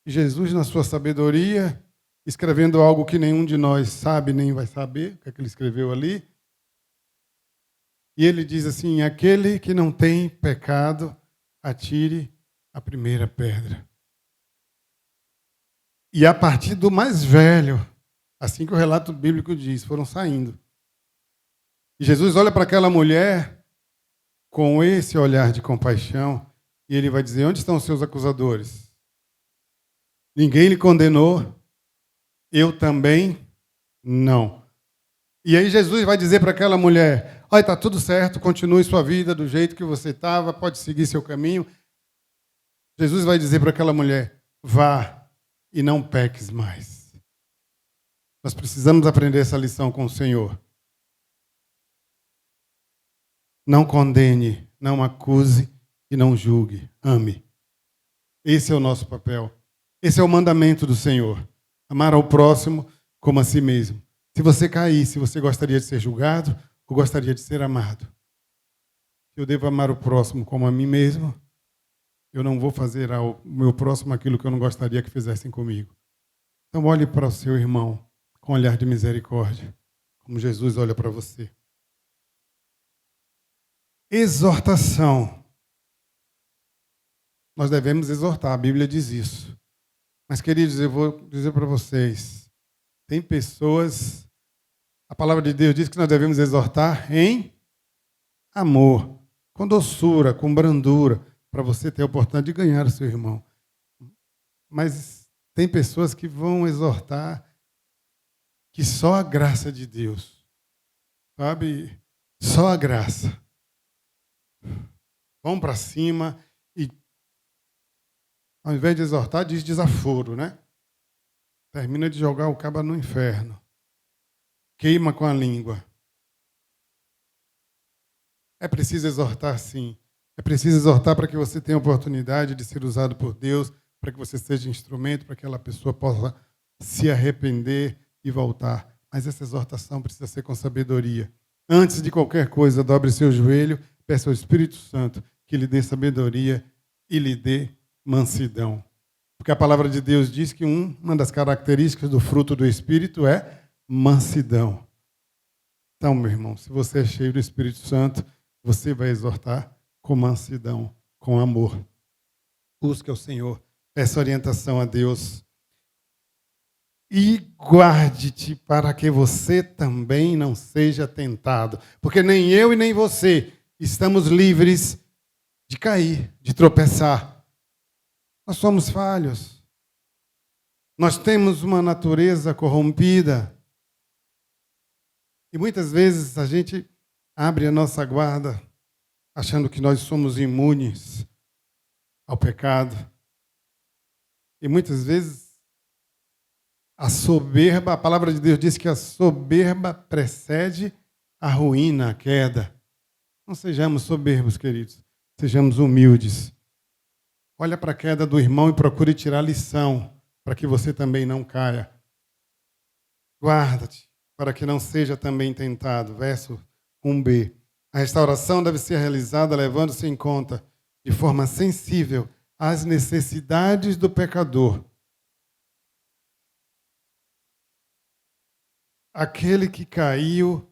E Jesus, na sua sabedoria, escrevendo algo que nenhum de nós sabe nem vai saber, o que é que ele escreveu ali. E ele diz assim, aquele que não tem pecado, atire a primeira pedra. E a partir do mais velho, assim que o relato bíblico diz, foram saindo. E Jesus olha para aquela mulher com esse olhar de compaixão e ele vai dizer, onde estão os seus acusadores? Ninguém lhe condenou, eu também não. E aí Jesus vai dizer para aquela mulher, olha, está tudo certo, continue sua vida do jeito que você estava, pode seguir seu caminho. Jesus vai dizer para aquela mulher, vá e não peques mais. Nós precisamos aprender essa lição com o Senhor. Não condene, não acuse e não julgue. Ame. Esse é o nosso papel. Esse é o mandamento do Senhor. Amar ao próximo como a si mesmo. Se você caísse, você gostaria de ser julgado ou gostaria de ser amado? Se eu devo amar o próximo como a mim mesmo, eu não vou fazer ao meu próximo aquilo que eu não gostaria que fizessem comigo. Então olhe para o seu irmão com um olhar de misericórdia, como Jesus olha para você. Exortação. Nós devemos exortar, a Bíblia diz isso. Mas, queridos, eu vou dizer para vocês, tem pessoas, a palavra de Deus diz que nós devemos exortar em amor, com doçura, com brandura, para você ter a oportunidade de ganhar o seu irmão. Mas tem pessoas que vão exortar que só a graça de Deus, sabe? Só a graça. vão para cima e, ao invés de exortar, diz desaforo, né? Termina de jogar o cabo no inferno. Queima com a língua. É preciso exortar, sim. É preciso exortar para que você tenha a oportunidade de ser usado por Deus, para que você seja instrumento, para que aquela pessoa possa se arrepender e voltar. Mas essa exortação precisa ser com sabedoria. Antes de qualquer coisa, dobre seu joelho, peça ao Espírito Santo que lhe dê sabedoria e lhe dê mansidão. Porque a palavra de Deus diz que uma das características do fruto do Espírito é mansidão. Então, meu irmão, se você é cheio do Espírito Santo, você vai exortar com mansidão, com amor. Busque ao Senhor, peça orientação a Deus. E guarde-te para que você também não seja tentado. Porque nem eu e nem você estamos livres de cair, de tropeçar. Nós somos falhos. Nós temos uma natureza corrompida. E muitas vezes a gente abre a nossa guarda achando que nós somos imunes ao pecado. E muitas vezes a soberba, a palavra de Deus diz que a soberba precede a ruína, a queda. Não sejamos soberbos, queridos. Sejamos humildes. Olha para a queda do irmão e procure tirar lição, para que você também não caia. Guarda-te, para que não seja também tentado. Verso 1b. A restauração deve ser realizada levando-se em conta, de forma sensível, as necessidades do pecador. Aquele que caiu,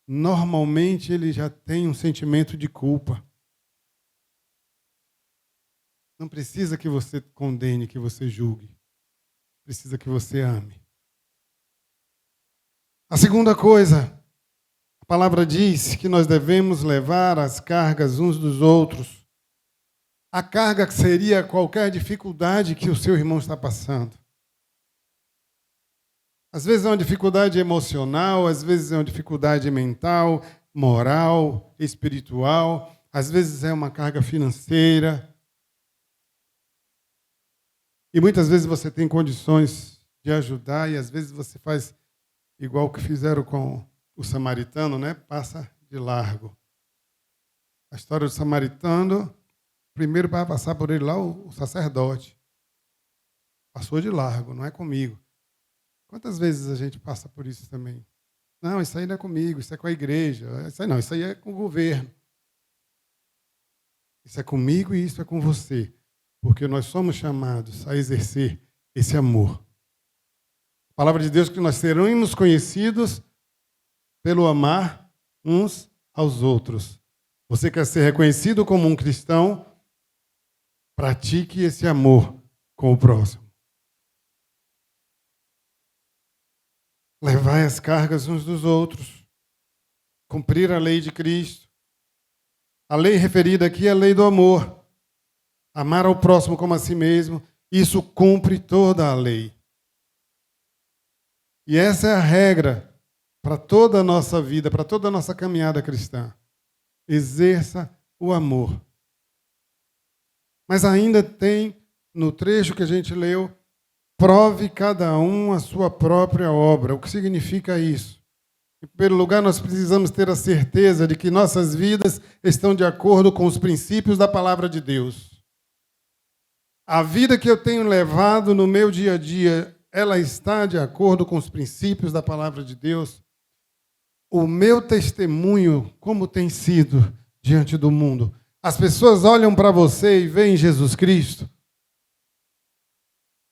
normalmente ele já tem um sentimento de culpa. Não precisa que você condene, que você julgue. Precisa que você ame. A segunda coisa, a palavra diz que nós devemos levar as cargas uns dos outros. A carga que seria qualquer dificuldade que o seu irmão está passando. Às vezes é uma dificuldade emocional, às vezes é uma dificuldade mental, moral, espiritual, às vezes é uma carga financeira. E muitas vezes você tem condições de ajudar e às vezes você faz igual que fizeram com o samaritano, né? Passa de largo. A história do samaritano, primeiro vai passar por ele lá o sacerdote. Passou de largo, não é comigo. Quantas vezes a gente passa por isso também? Não, isso aí não é comigo, isso é com a igreja. Isso aí não, isso aí é com o governo. Isso é comigo e isso é com você. Porque nós somos chamados a exercer esse amor. A palavra de Deus é que nós seremos conhecidos pelo amar uns aos outros. Você quer ser reconhecido como um cristão? Pratique esse amor com o próximo. Levai as cargas uns dos outros. Cumprir a lei de Cristo. A lei referida aqui é a lei do amor. Amar ao próximo como a si mesmo. Isso cumpre toda a lei. E essa é a regra para toda a nossa vida, para toda a nossa caminhada cristã. Exerça o amor. Mas ainda tem, no trecho que a gente leu, prove cada um a sua própria obra. O que significa isso? Em primeiro lugar, nós precisamos ter a certeza de que nossas vidas estão de acordo com os princípios da palavra de Deus. A vida que eu tenho levado no meu dia a dia, ela está de acordo com os princípios da palavra de Deus. O meu testemunho, como tem sido diante do mundo? As pessoas olham para você e veem Jesus Cristo.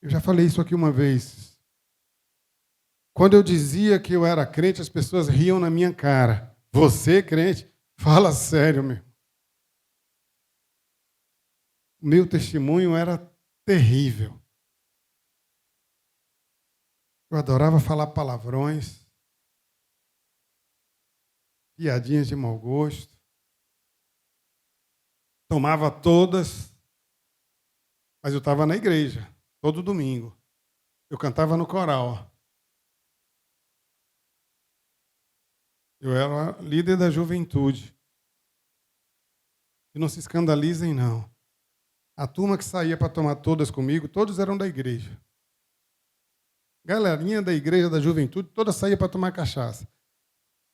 Eu já falei isso aqui uma vez. Quando eu dizia que eu era crente, as pessoas riam na minha cara. Você, crente? Fala sério, meu. O meu testemunho era terrível. Eu adorava falar palavrões, piadinhas de mau gosto. Tomava todas, mas eu estava na igreja, todo domingo. Eu cantava no coral. Eu era líder da juventude. E não se escandalizem, não. A turma que saía para tomar todas comigo, todos eram da igreja. Galerinha da igreja, da juventude, toda saía para tomar cachaça.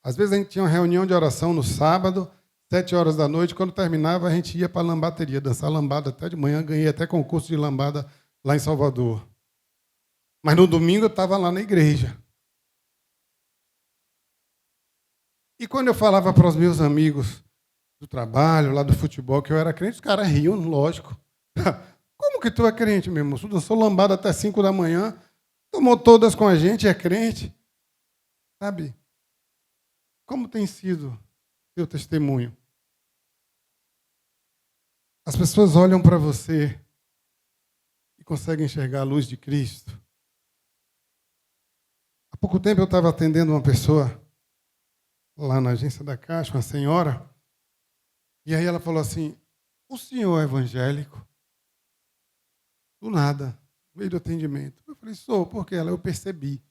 Às vezes a gente tinha uma reunião de oração no sábado, 7 horas da noite, quando terminava a gente ia para a lambateria, dançar lambada até de manhã, ganhei até concurso de lambada lá em Salvador. Mas no domingo eu estava lá na igreja. E quando eu falava para os meus amigos do trabalho, lá do futebol, que eu era crente, os caras riam, lógico. Como que tu é crente, meu irmão? Tu dançou lambada até 5 da manhã, tomou todas com a gente, é crente. Sabe? Como tem sido teu testemunho? As pessoas olham para você e conseguem enxergar a luz de Cristo. Há pouco tempo eu estava atendendo uma pessoa lá na agência da Caixa, uma senhora, e aí ela falou assim: o senhor é evangélico? Do nada, no meio do atendimento. Eu falei: sou, por quê? Eu percebi. Eu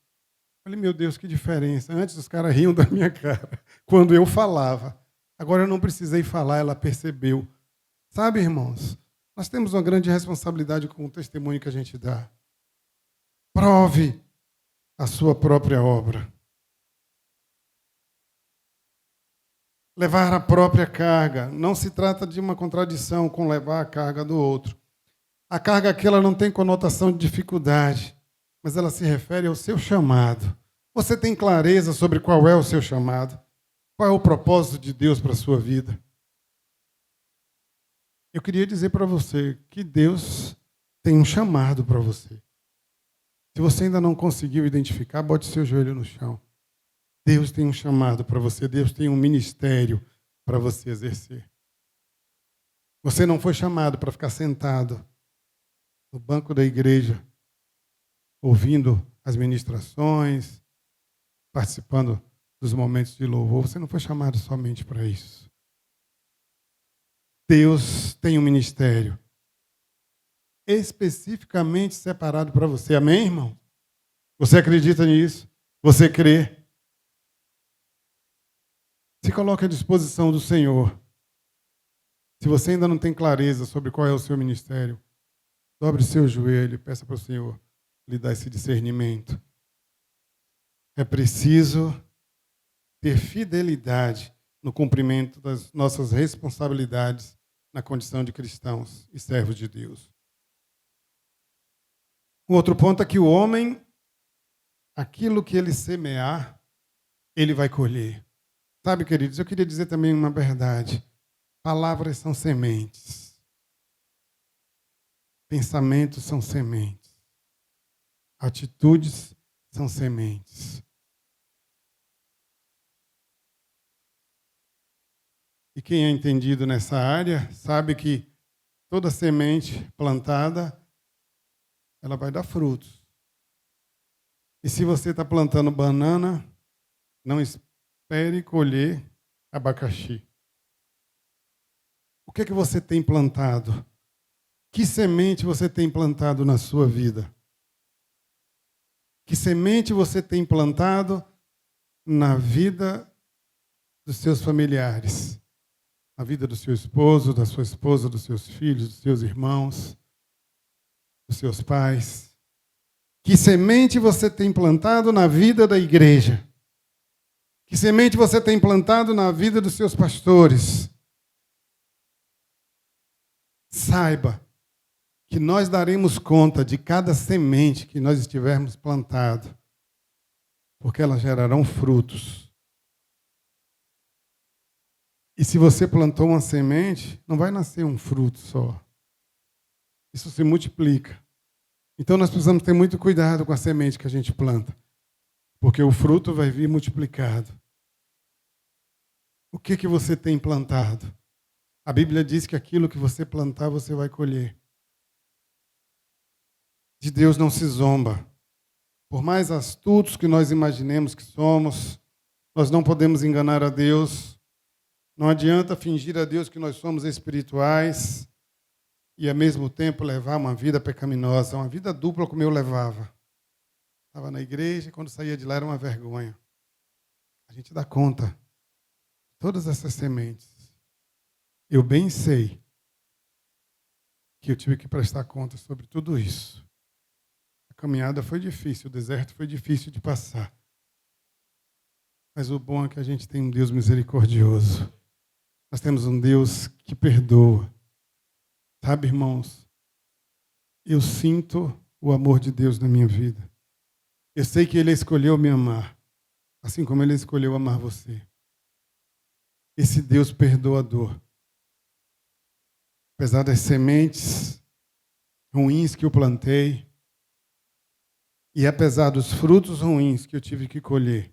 falei: meu Deus, que diferença. Antes os caras riam da minha cara quando eu falava. Agora eu não precisei falar, ela percebeu. Sabe, irmãos, nós temos uma grande responsabilidade com o testemunho que a gente dá. Prove a sua própria obra. Levar a própria carga. Não se trata de uma contradição com levar a carga do outro. A carga aqui ela não tem conotação de dificuldade, mas ela se refere ao seu chamado. Você tem clareza sobre qual é o seu chamado? Qual é o propósito de Deus para a sua vida? Eu queria dizer para você que Deus tem um chamado para você. Se você ainda não conseguiu identificar, bote seu joelho no chão. Deus tem um chamado para você, Deus tem um ministério para você exercer. Você não foi chamado para ficar sentado no banco da igreja, ouvindo as ministrações, participando dos momentos de louvor. Você não foi chamado somente para isso. Deus tem um ministério especificamente separado para você. Amém, irmão? Você acredita nisso? Você crê? Se coloque à disposição do Senhor. Se você ainda não tem clareza sobre qual é o seu ministério, dobre seu joelho e peça para o Senhor lhe dar esse discernimento. É preciso ter fidelidade no cumprimento das nossas responsabilidades na condição de cristãos e servos de Deus. Um outro ponto é que o homem, aquilo que ele semear, ele vai colher. Sabe, queridos, eu queria dizer também uma verdade. Palavras são sementes. Pensamentos são sementes. Atitudes são sementes. E quem é entendido nessa área sabe que toda semente plantada, ela vai dar frutos. E se você está plantando banana, não espere colher abacaxi. O que é que você tem plantado? Que semente você tem plantado na sua vida? Que semente você tem plantado na vida dos seus familiares? Na vida do seu esposo, da sua esposa, dos seus filhos, dos seus irmãos, dos seus pais? Que semente você tem plantado na vida da igreja? Que semente você tem plantado na vida dos seus pastores? Saiba que nós daremos conta de cada semente que nós estivermos plantado, porque elas gerarão frutos. E se você plantou uma semente, não vai nascer um fruto só. Isso se multiplica. Então nós precisamos ter muito cuidado com a semente que a gente planta, porque o fruto vai vir multiplicado. O que você tem plantado? A Bíblia diz que aquilo que você plantar, você vai colher. De Deus não se zomba. Por mais astutos que nós imaginemos que somos, nós não podemos enganar a Deus. Não adianta fingir a Deus que nós somos espirituais e, ao mesmo tempo, levar uma vida pecaminosa, uma vida dupla como eu levava. Estava na igreja e, quando saía de lá, era uma vergonha. A gente dá conta de todas essas sementes. Eu bem sei que eu tive que prestar conta sobre tudo isso. A caminhada foi difícil, o deserto foi difícil de passar. Mas o bom é que a gente tem um Deus misericordioso. Nós temos um Deus que perdoa. Sabe, irmãos, eu sinto o amor de Deus na minha vida. Eu sei que Ele escolheu me amar, assim como Ele escolheu amar você. Esse Deus perdoador. Apesar das sementes ruins que eu plantei, e apesar dos frutos ruins que eu tive que colher,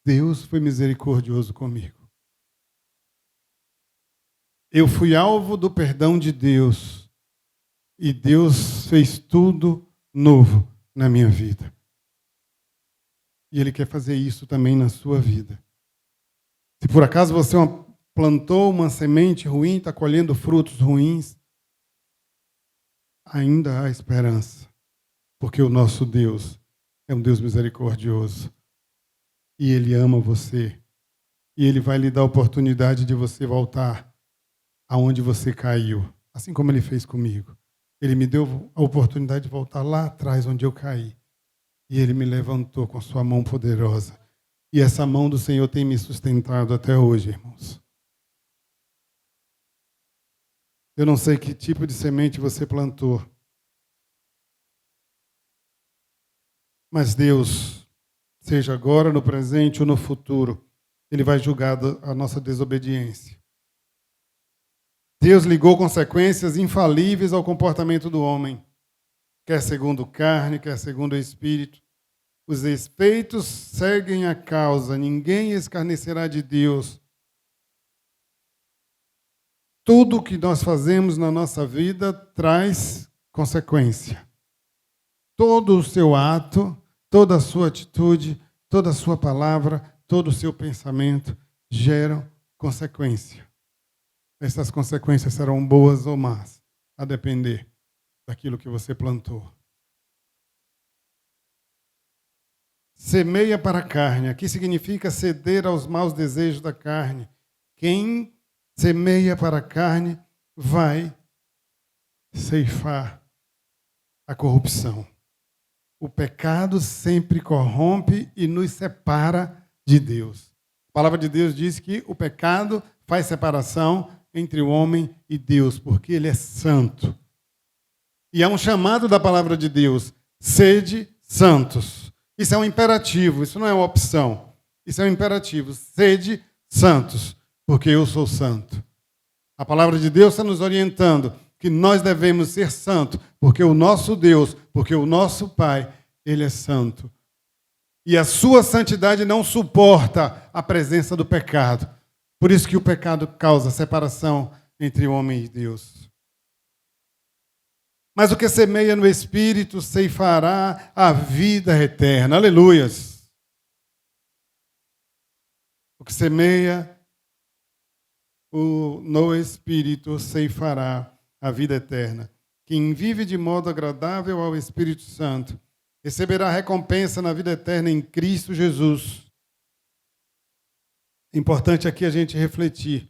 Deus foi misericordioso comigo. Eu fui alvo do perdão de Deus, e Deus fez tudo novo na minha vida. E Ele quer fazer isso também na sua vida. Se por acaso você plantou uma semente ruim, está colhendo frutos ruins, ainda há esperança, porque o nosso Deus é um Deus misericordioso e Ele ama você e Ele vai lhe dar a oportunidade de você voltar aonde você caiu, assim como Ele fez comigo. Ele me deu a oportunidade de voltar lá atrás onde eu caí e Ele me levantou com a sua mão poderosa e essa mão do Senhor tem me sustentado até hoje, irmãos. Eu não sei que tipo de semente você plantou. Mas Deus, seja agora, no presente ou no futuro, Ele vai julgar a nossa desobediência. Deus ligou consequências infalíveis ao comportamento do homem, quer segundo carne, quer segundo o Espírito. Os efeitos seguem a causa, ninguém escarnecerá de Deus. Tudo que nós fazemos na nossa vida traz consequência. Todo o seu ato, toda a sua atitude, toda a sua palavra, todo o seu pensamento geram consequência. Essas consequências serão boas ou más, a depender daquilo que você plantou. Semeia para a carne. Aqui significa ceder aos maus desejos da carne. Quem semeia para a carne vai ceifar a corrupção. O pecado sempre corrompe e nos separa de Deus. A palavra de Deus diz que o pecado faz separação entre o homem e Deus, porque Ele é santo. E há um chamado da palavra de Deus: sede santos. Isso é um imperativo, isso não é uma opção. Isso é um imperativo. Sede santos, porque eu sou santo. A palavra de Deus está nos orientando que nós devemos ser santos, porque o nosso Deus, porque o nosso Pai, Ele é santo. E a sua santidade não suporta a presença do pecado. Por isso que o pecado causa separação entre o homem e Deus. Mas o que semeia no Espírito ceifará a vida eterna. Aleluias! O que semeia no Espírito ceifará a vida eterna. Quem vive de modo agradável ao Espírito Santo receberá recompensa na vida eterna em Cristo Jesus. É importante aqui a gente refletir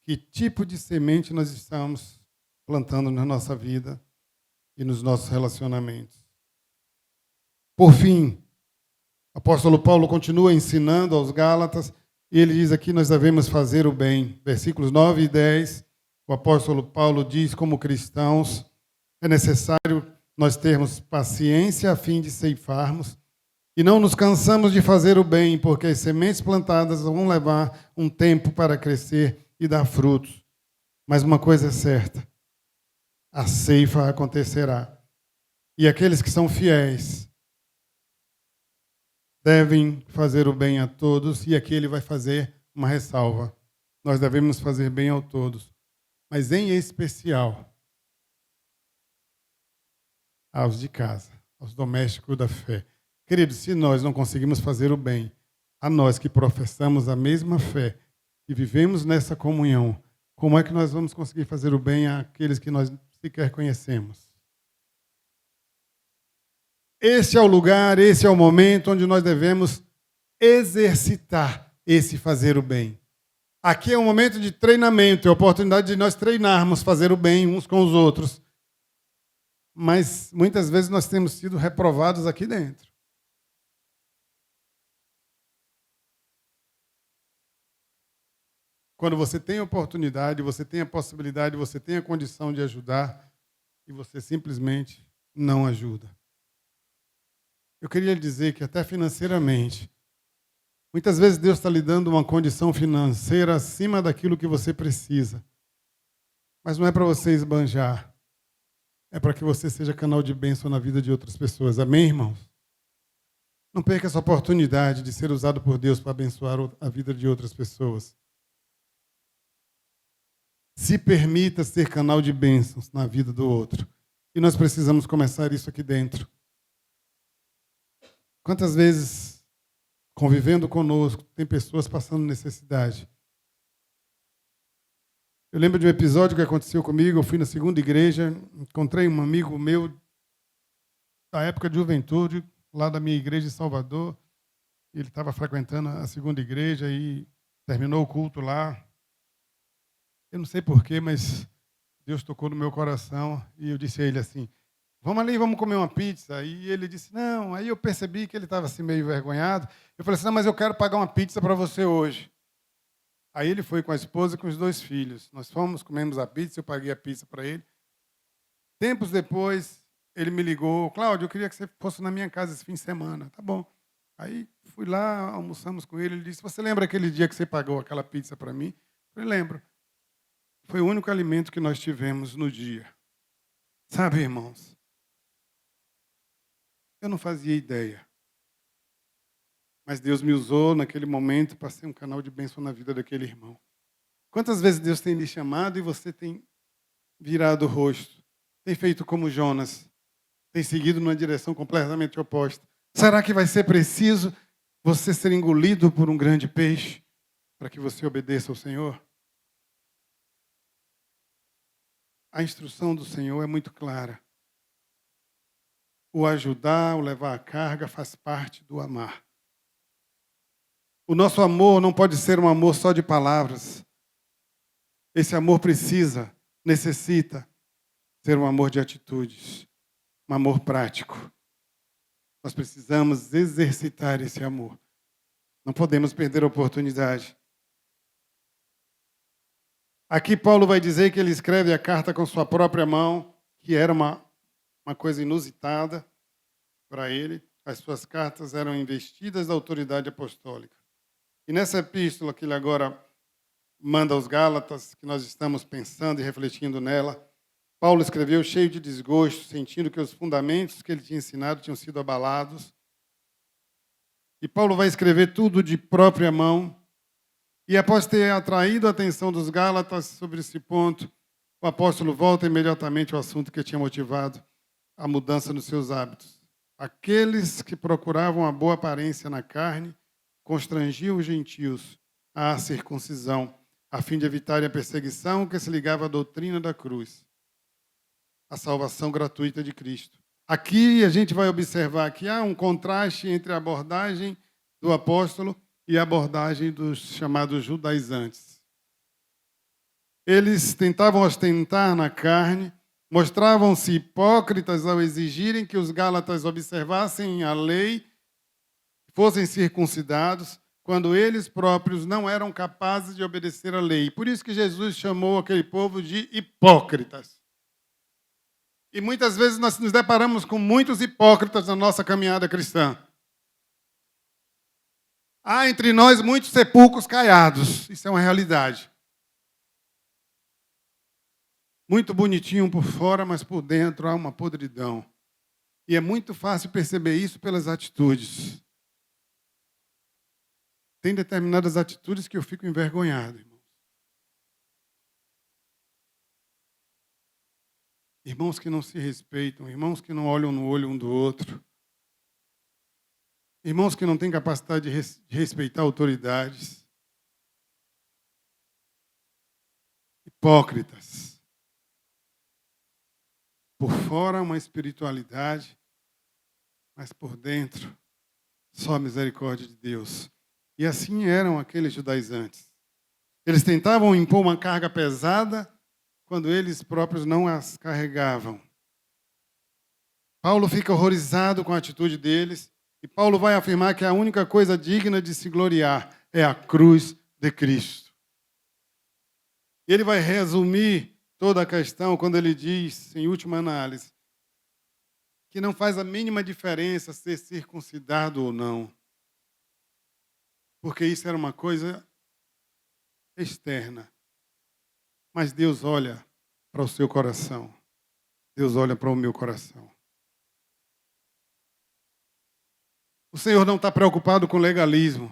que tipo de semente nós estamos plantando na nossa vida e nos nossos relacionamentos. Por fim, o apóstolo Paulo continua ensinando aos Gálatas e ele diz aqui: nós devemos fazer o bem. Versículos 9 e 10, o apóstolo Paulo diz: como cristãos, é necessário nós termos paciência a fim de ceifarmos e não nos cansamos de fazer o bem, porque as sementes plantadas vão levar um tempo para crescer e dar frutos. Mas uma coisa é certa: a ceifa acontecerá. E aqueles que são fiéis devem fazer o bem a todos, e aqui ele vai fazer uma ressalva. Nós devemos fazer bem a todos, mas em especial aos de casa, aos domésticos da fé. Queridos, se nós não conseguimos fazer o bem a nós que professamos a mesma fé e vivemos nessa comunhão, como é que nós vamos conseguir fazer o bem àqueles que nós sequer conhecemos? Esse é o lugar, esse é o momento onde nós devemos exercitar esse fazer o bem. Aqui é um momento de treinamento, é a oportunidade de nós treinarmos, fazer o bem uns com os outros. Mas muitas vezes nós temos sido reprovados aqui dentro. Quando você tem a oportunidade, você tem a possibilidade, você tem a condição de ajudar e você simplesmente não ajuda. Eu queria lhe dizer que até financeiramente, muitas vezes Deus está lhe dando uma condição financeira acima daquilo que você precisa. Mas não é para você esbanjar. É para que você seja canal de bênção na vida de outras pessoas. Amém, irmãos? Não perca essa oportunidade de ser usado por Deus para abençoar a vida de outras pessoas. Se permita ser canal de bênçãos na vida do outro. E nós precisamos começar isso aqui dentro. Quantas vezes, convivendo conosco, tem pessoas passando necessidade? Eu lembro de um episódio que aconteceu comigo. Eu fui na segunda igreja, encontrei um amigo meu da época de juventude, lá da minha igreja em Salvador. Ele estava frequentando a segunda igreja e terminou o culto lá. Eu não sei porquê, mas Deus tocou no meu coração e eu disse a ele assim, vamos ali, vamos comer uma pizza. E ele disse, não. Aí eu percebi que ele estava assim meio envergonhado. Eu falei assim, não, mas eu quero pagar uma pizza para você hoje. Aí ele foi com a esposa e com os 2 filhos. Nós fomos, comemos a pizza, eu paguei a pizza para ele. Tempos depois, ele me ligou, Cláudio, eu queria que você fosse na minha casa esse fim de semana. Tá bom. Aí fui lá, almoçamos com ele. Ele disse, você lembra aquele dia que você pagou aquela pizza para mim? Eu falei, lembro. Foi o único alimento que nós tivemos no dia. Sabe, irmãos? Eu não fazia ideia. Mas Deus me usou naquele momento para ser um canal de bênção na vida daquele irmão. Quantas vezes Deus tem lhe chamado e você tem virado o rosto? Tem feito como Jonas? Tem seguido numa direção completamente oposta? Será que vai ser preciso você ser engolido por um grande peixe para que você obedeça ao Senhor? A instrução do Senhor é muito clara. O ajudar, o levar a carga faz parte do amar. O nosso amor não pode ser um amor só de palavras. Esse amor necessita ser um amor de atitudes, um amor prático. Nós precisamos exercitar esse amor. Não podemos perder a oportunidade. Aqui Paulo vai dizer que ele escreve a carta com sua própria mão, que era uma coisa inusitada para ele. As suas cartas eram investidas da autoridade apostólica. E nessa epístola que ele agora manda aos Gálatas, que nós estamos pensando e refletindo nela, Paulo escreveu cheio de desgosto, sentindo que os fundamentos que ele tinha ensinado tinham sido abalados. E Paulo vai escrever tudo de própria mão. E após ter atraído a atenção dos Gálatas sobre esse ponto, o apóstolo volta imediatamente ao assunto que tinha motivado a mudança nos seus hábitos. Aqueles que procuravam a boa aparência na carne constrangiam os gentios à circuncisão, a fim de evitarem a perseguição que se ligava à doutrina da cruz, a salvação gratuita de Cristo. Aqui a gente vai observar que há um contraste entre a abordagem do apóstolo e a abordagem dos chamados judaizantes. Eles tentavam ostentar na carne, mostravam-se hipócritas ao exigirem que os gálatas observassem a lei, fossem circuncidados, quando eles próprios não eram capazes de obedecer a lei. Por isso que Jesus chamou aquele povo de hipócritas. E muitas vezes nós nos deparamos com muitos hipócritas na nossa caminhada cristã. Há entre nós muitos sepulcros caiados. Isso é uma realidade. Muito bonitinho por fora, mas por dentro há uma podridão. E é muito fácil perceber isso pelas atitudes. Tem determinadas atitudes que eu fico envergonhado, irmãos. Irmãos que não se respeitam, irmãos que não olham no olho um do outro. Irmãos que não têm capacidade de respeitar autoridades. Hipócritas. Por fora uma espiritualidade, mas por dentro só a misericórdia de Deus. E assim eram aqueles judaizantes. Eles tentavam impor uma carga pesada quando eles próprios não as carregavam. Paulo fica horrorizado com a atitude deles e Paulo vai afirmar que a única coisa digna de se gloriar é a cruz de Cristo. E ele vai resumir toda a questão quando ele diz, em última análise, que não faz a mínima diferença ser circuncidado ou não. Porque isso era uma coisa externa. Mas Deus olha para o seu coração. Deus olha para o meu coração. O Senhor não está preocupado com legalismo.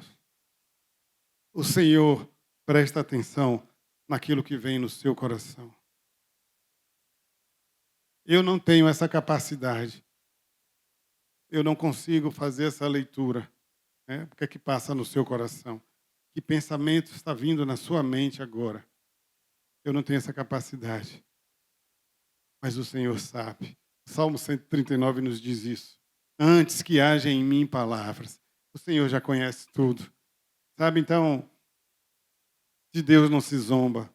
O Senhor presta atenção naquilo que vem no seu coração. Eu não tenho essa capacidade. Eu não consigo fazer essa leitura. O que é que passa no seu coração? Que pensamento está vindo na sua mente agora? Eu não tenho essa capacidade. Mas o Senhor sabe. O Salmo 139 nos diz isso. Antes que haja em mim palavras. O Senhor já conhece tudo. Sabe, então, de Deus não se zomba.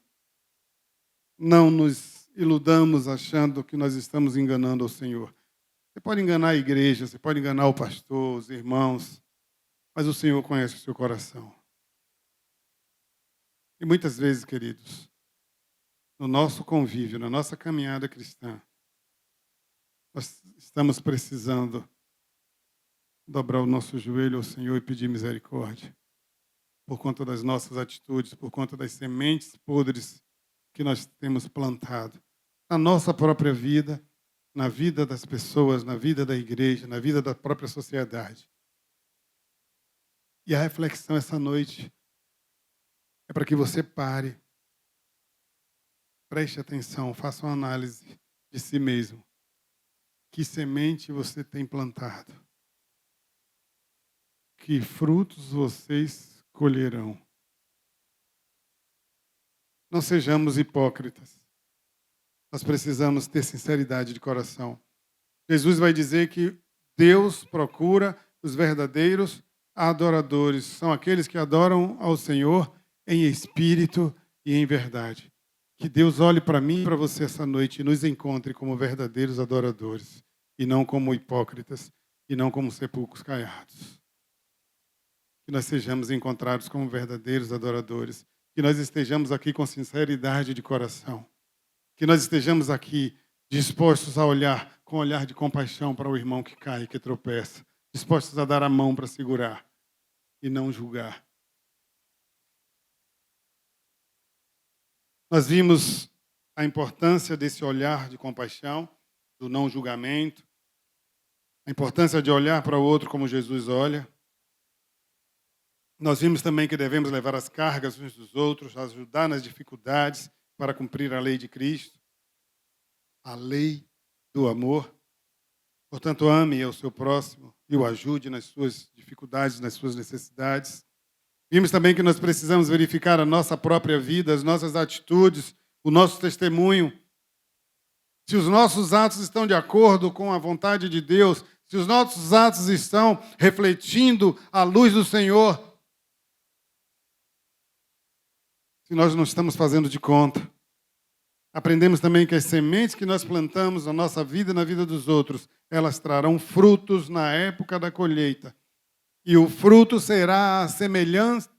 Não nos iludamos achando que nós estamos enganando ao Senhor. Você pode enganar a igreja, você pode enganar o pastor, os irmãos, mas o Senhor conhece o seu coração. E muitas vezes, queridos, no nosso convívio, na nossa caminhada cristã, nós estamos precisando dobrar o nosso joelho ao Senhor e pedir misericórdia por conta das nossas atitudes, por conta das sementes podres que nós temos plantado na nossa própria vida, na vida das pessoas, na vida da igreja, na vida da própria sociedade. E a reflexão essa noite é para que você pare, preste atenção, faça uma análise de si mesmo. Que semente você tem plantado? Que frutos vocês colherão? Não sejamos hipócritas. Nós precisamos ter sinceridade de coração. Jesus vai dizer que Deus procura os verdadeiros adoradores. São aqueles que adoram ao Senhor em espírito e em verdade. Que Deus olhe para mim e para você essa noite e nos encontre como verdadeiros adoradores e não como hipócritas e não como sepulcros caiados. Que nós sejamos encontrados como verdadeiros adoradores. Que nós estejamos aqui com sinceridade de coração. Que nós estejamos aqui dispostos a olhar com um olhar de compaixão para o irmão que cai, que tropeça. Dispostos a dar a mão para segurar e não julgar. Nós vimos a importância desse olhar de compaixão, do não julgamento, a importância de olhar para o outro como Jesus olha. Nós vimos também que devemos levar as cargas uns dos outros, ajudar nas dificuldades para cumprir a lei de Cristo, a lei do amor. Portanto, ame ao seu próximo e o ajude nas suas dificuldades, nas suas necessidades. Vimos também que nós precisamos verificar a nossa própria vida, as nossas atitudes, o nosso testemunho. Se os nossos atos estão de acordo com a vontade de Deus, se os nossos atos estão refletindo a luz do Senhor, se nós não estamos fazendo de conta. Aprendemos também que as sementes que nós plantamos na nossa vida e na vida dos outros, elas trarão frutos na época da colheita. E o fruto será a semelhança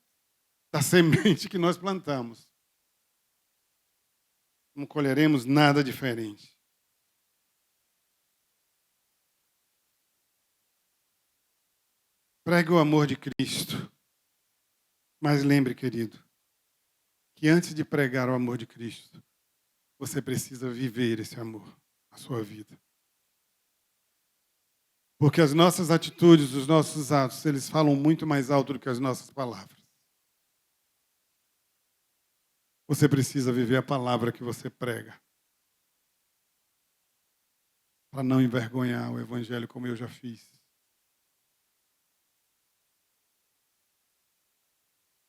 da semente que nós plantamos. Não colheremos nada diferente. Pregue o amor de Cristo. Mas lembre, querido, que antes de pregar o amor de Cristo, você precisa viver esse amor na sua vida. Porque as nossas atitudes, os nossos atos, eles falam muito mais alto do que as nossas palavras. Você precisa viver a palavra que você prega. Para não envergonhar o evangelho como eu já fiz.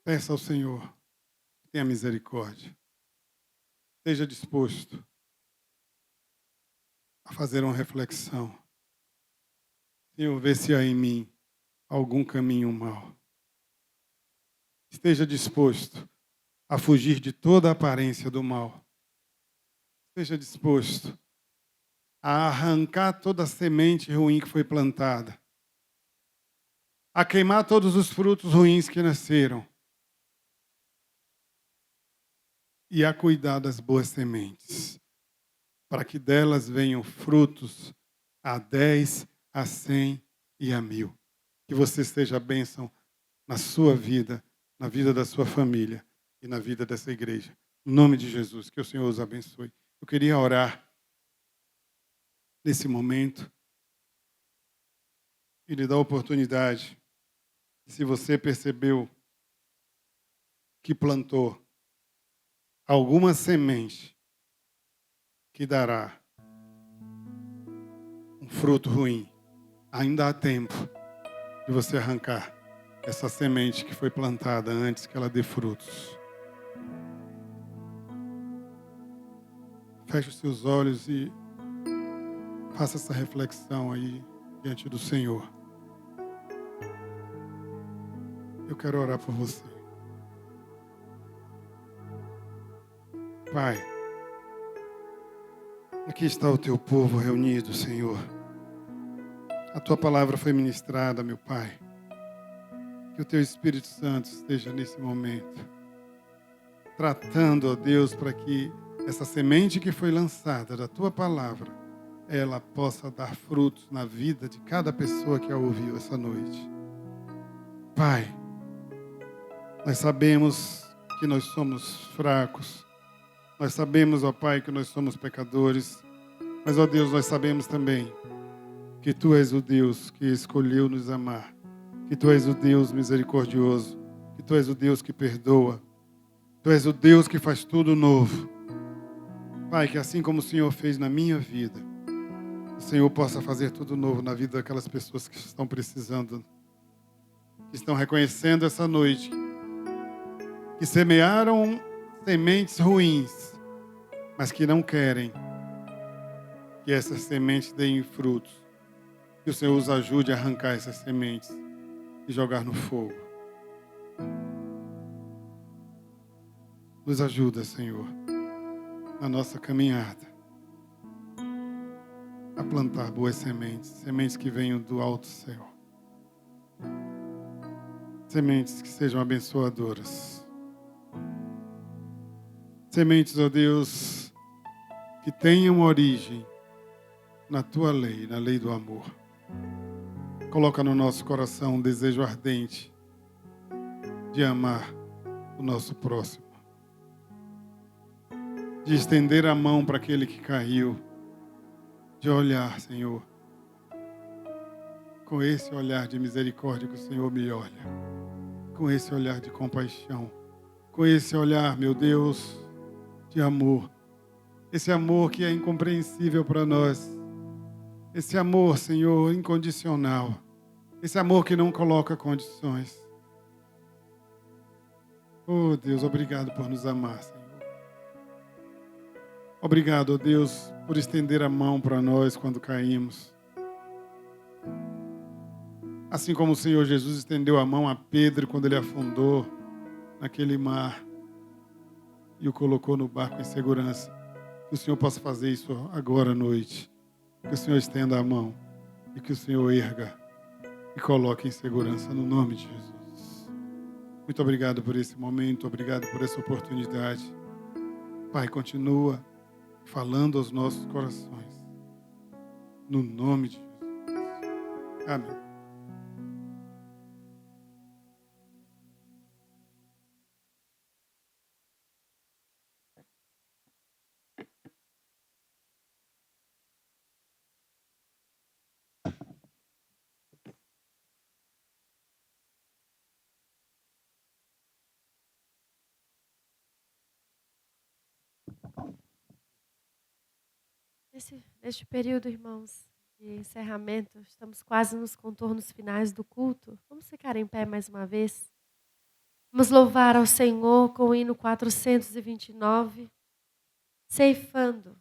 Peça ao Senhor que tenha misericórdia. Esteja disposto a fazer uma reflexão. Senhor, vê se há em mim algum caminho mau. Esteja disposto a fugir de toda a aparência do mal. Esteja disposto a arrancar toda a semente ruim que foi plantada, a queimar todos os frutos ruins que nasceram e a cuidar das boas sementes, para que delas venham frutos a 10, a 100 e a 1000. Que você seja bênção na sua vida, na vida da sua família e na vida dessa igreja. Em nome de Jesus, que o Senhor os abençoe. Eu queria orar nesse momento e lhe dar a oportunidade, se você percebeu que plantou alguma semente que dará um fruto ruim, ainda há tempo de você arrancar essa semente que foi plantada antes que ela dê frutos. Feche os seus olhos e faça essa reflexão aí diante do Senhor. Eu quero orar por você. Pai, aqui está o teu povo reunido, Senhor. A tua palavra foi ministrada, meu Pai. Que o teu Espírito Santo esteja nesse momento, tratando, ó Deus, para que essa semente que foi lançada da tua palavra, ela possa dar frutos na vida de cada pessoa que a ouviu essa noite. Pai, nós sabemos que nós somos fracos. Nós sabemos, ó Pai, que nós somos pecadores. Mas, ó Deus, nós sabemos também que Tu és o Deus que escolheu nos amar. Que Tu és o Deus misericordioso. Que Tu és o Deus que perdoa. Tu és o Deus que faz tudo novo. Pai, que assim como o Senhor fez na minha vida, o Senhor possa fazer tudo novo na vida daquelas pessoas que estão precisando, que estão reconhecendo essa noite, que semearam sementes ruins, mas que não querem que essas sementes deem frutos. Que o Senhor os ajude a arrancar essas sementes e jogar no fogo. Nos ajuda, Senhor, na nossa caminhada, a plantar boas sementes, sementes que venham do alto céu, sementes que sejam abençoadoras, sementes, ó Deus, que tenham origem na Tua lei, na lei do amor. Coloca no nosso coração um desejo ardente de amar o nosso próximo, de estender a mão para aquele que caiu, de olhar, Senhor, com esse olhar de misericórdia que o Senhor me olha, com esse olhar de compaixão, com esse olhar, meu Deus, de amor, esse amor que é incompreensível para nós, esse amor, Senhor, incondicional, esse amor que não coloca condições. Oh, Deus, obrigado por nos amar, Senhor. Obrigado, ó Deus, por estender a mão para nós quando caímos. Assim como o Senhor Jesus estendeu a mão a Pedro quando ele afundou naquele mar e o colocou no barco em segurança. Que o Senhor possa fazer isso agora à noite. Que o Senhor estenda a mão e que o Senhor erga e coloque em segurança no nome de Jesus. Muito obrigado por esse momento, obrigado por essa oportunidade. Pai, continua falando aos nossos corações. No nome de Jesus. Amém. Neste período, irmãos, de encerramento, estamos quase nos contornos finais do culto. Vamos ficar em pé mais uma vez. Vamos louvar ao Senhor com o hino 429, ceifando.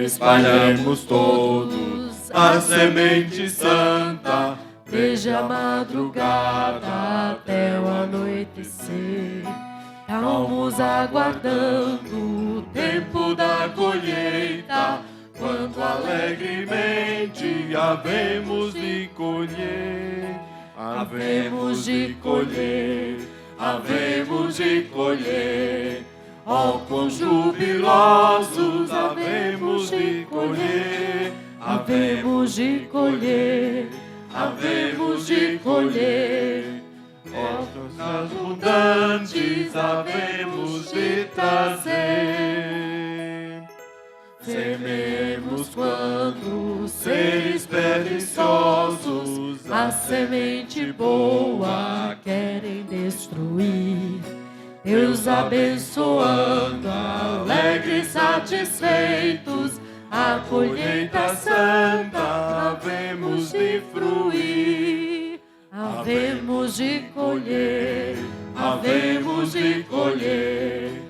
espalhamos todos a semente santa, desde a madrugada até o anoitecer, calmos aguardando o tempo da colheita, quando alegremente havemos de colher, havemos de colher, havemos de colher. Oh, quão jubilosos havemos de colher, havemos de colher, havemos de colher. Frutos abundantes havemos de trazer. Semeemos quando seres preguiçosos a semente boa querem destruir. Deus abençoando, alegres, satisfeitos, a colheita santa havemos de fruir, havemos de colher, havemos de colher.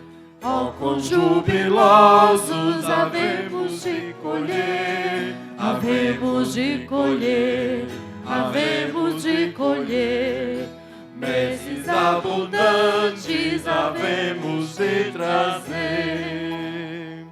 Oh, quão jubilosos havemos de colher, havemos de colher, havemos de colher. Meses abundantes havemos de trazer.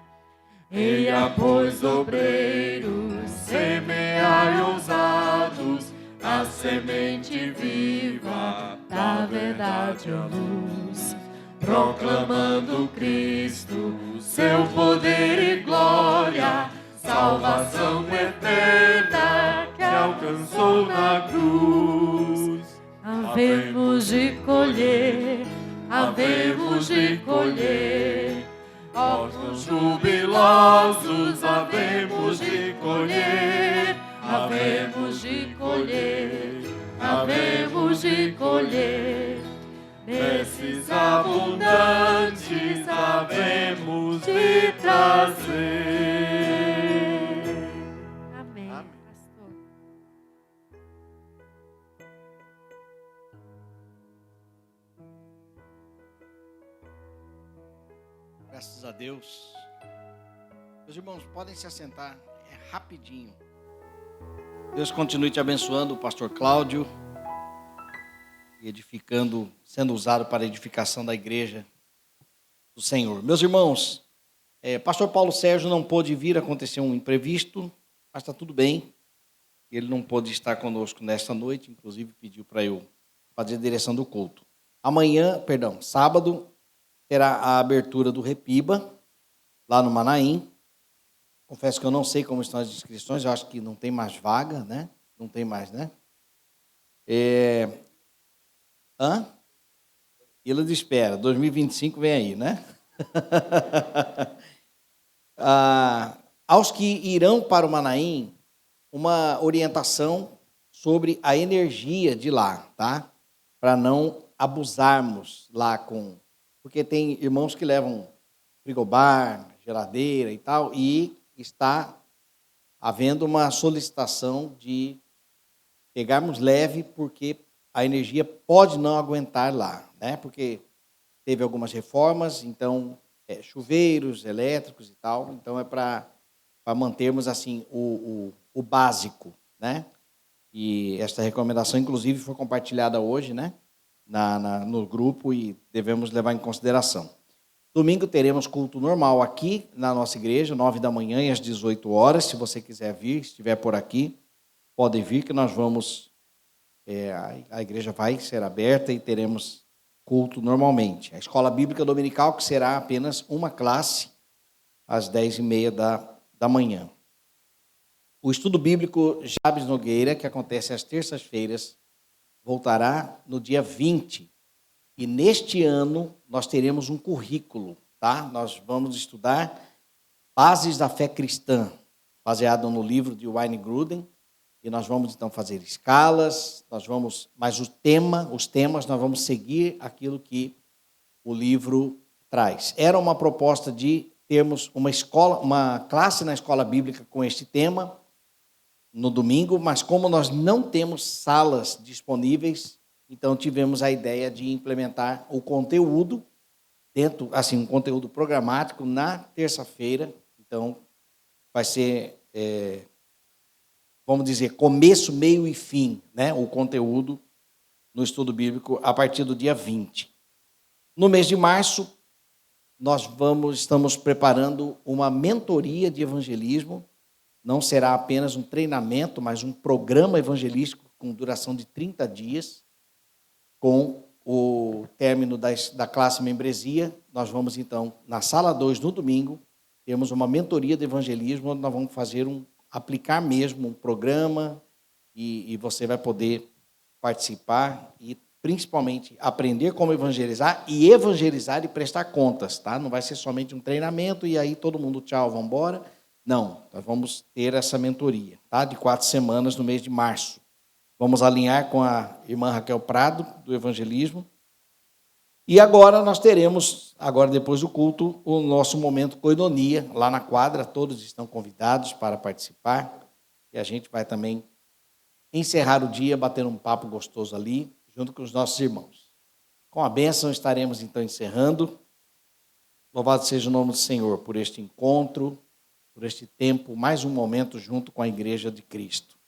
Eia, pois, obreiros, semeai ousados a semente viva da verdade à luz, proclamando Cristo, seu poder e glória, salvação eterna que alcançou na cruz. Havemos de colher, havemos de colher. Ó, quão jubilosos havemos de colher, havemos de colher, havemos de colher. Nesses abundantes havemos de trazer. Amém, pastor. Graças a Deus. Meus irmãos, podem se assentar, é rapidinho. Deus continue te abençoando, o pastor Cláudio, e edificando, sendo usado para a edificação da igreja do Senhor. Meus irmãos, pastor Paulo Sérgio não pôde vir, aconteceu um imprevisto, mas está tudo bem. Ele não pôde estar conosco nesta noite, inclusive pediu para eu fazer a direção do culto. Sábado, terá a abertura do Repiba, lá no Manaim. Confesso que eu não sei como estão as inscrições, eu acho que não tem mais vaga, né? Não tem mais, né? Fila de espera, 2025 vem aí, né? Aos que irão para o Manaim, uma orientação sobre a energia de lá, tá? Para não abusarmos lá porque tem irmãos que levam frigobar, geladeira e tal, e está havendo uma solicitação de pegarmos leve, porque a energia pode não aguentar lá, né? Porque teve algumas reformas, então, chuveiros elétricos e tal, então é para mantermos assim o básico, né? E esta recomendação, inclusive, foi compartilhada hoje, né? No grupo, e devemos levar em consideração. Domingo teremos culto normal aqui na nossa igreja, 9 da manhã e às 18 horas. Se você quiser vir, estiver por aqui, pode vir que nós vamos... a igreja vai ser aberta e teremos culto normalmente. A escola bíblica dominical, que será apenas uma classe, às 10h30 da manhã. O estudo bíblico Jabes Nogueira, que acontece às terças-feiras, voltará no dia 20. E neste ano nós teremos um currículo, tá? Nós vamos estudar Bases da Fé Cristã, baseado no livro de Wayne Grudem. E nós vamos, então, fazer escalas, mas os temas, nós vamos seguir aquilo que o livro traz. Era uma proposta de termos uma classe na escola bíblica com este tema no domingo, mas como nós não temos salas disponíveis, então tivemos a ideia de implementar o conteúdo um conteúdo programático na terça-feira. Então, vai ser, vamos dizer, começo, meio e fim, né? O conteúdo no estudo bíblico a partir do dia 20. No mês de março, nós estamos preparando uma mentoria de evangelismo. Não será apenas um treinamento, mas um programa evangelístico com duração de 30 dias. Com o término da classe membresia, nós vamos então, na sala 2, no domingo, temos uma mentoria de evangelismo, onde nós vamos aplicar mesmo um programa e você vai poder participar e principalmente aprender como evangelizar e prestar contas, tá? Não vai ser somente um treinamento e aí todo mundo tchau, vamos embora. Não, nós vamos ter essa mentoria, tá? De 4 semanas no mês de março. Vamos alinhar com a irmã Raquel Prado, do evangelismo. E agora nós teremos, depois do culto, o nosso momento Koinonia, lá na quadra, todos estão convidados para participar. E a gente vai também encerrar o dia, bater um papo gostoso ali, junto com os nossos irmãos. Com a bênção estaremos então encerrando. Louvado seja o nome do Senhor por este encontro, por este tempo, mais um momento junto com a Igreja de Cristo.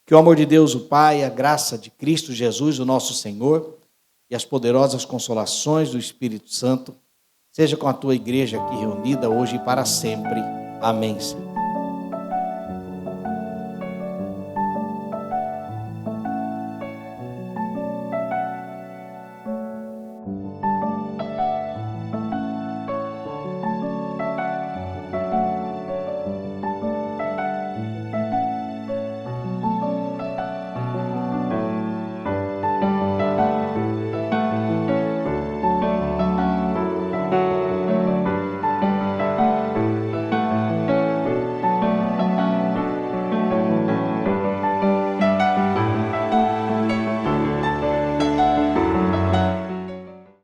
Que o amor de Deus, o Pai, a graça de Cristo Jesus, o nosso Senhor, e as poderosas consolações do Espírito Santo, seja com a tua igreja aqui reunida hoje e para sempre. Amém, Senhor.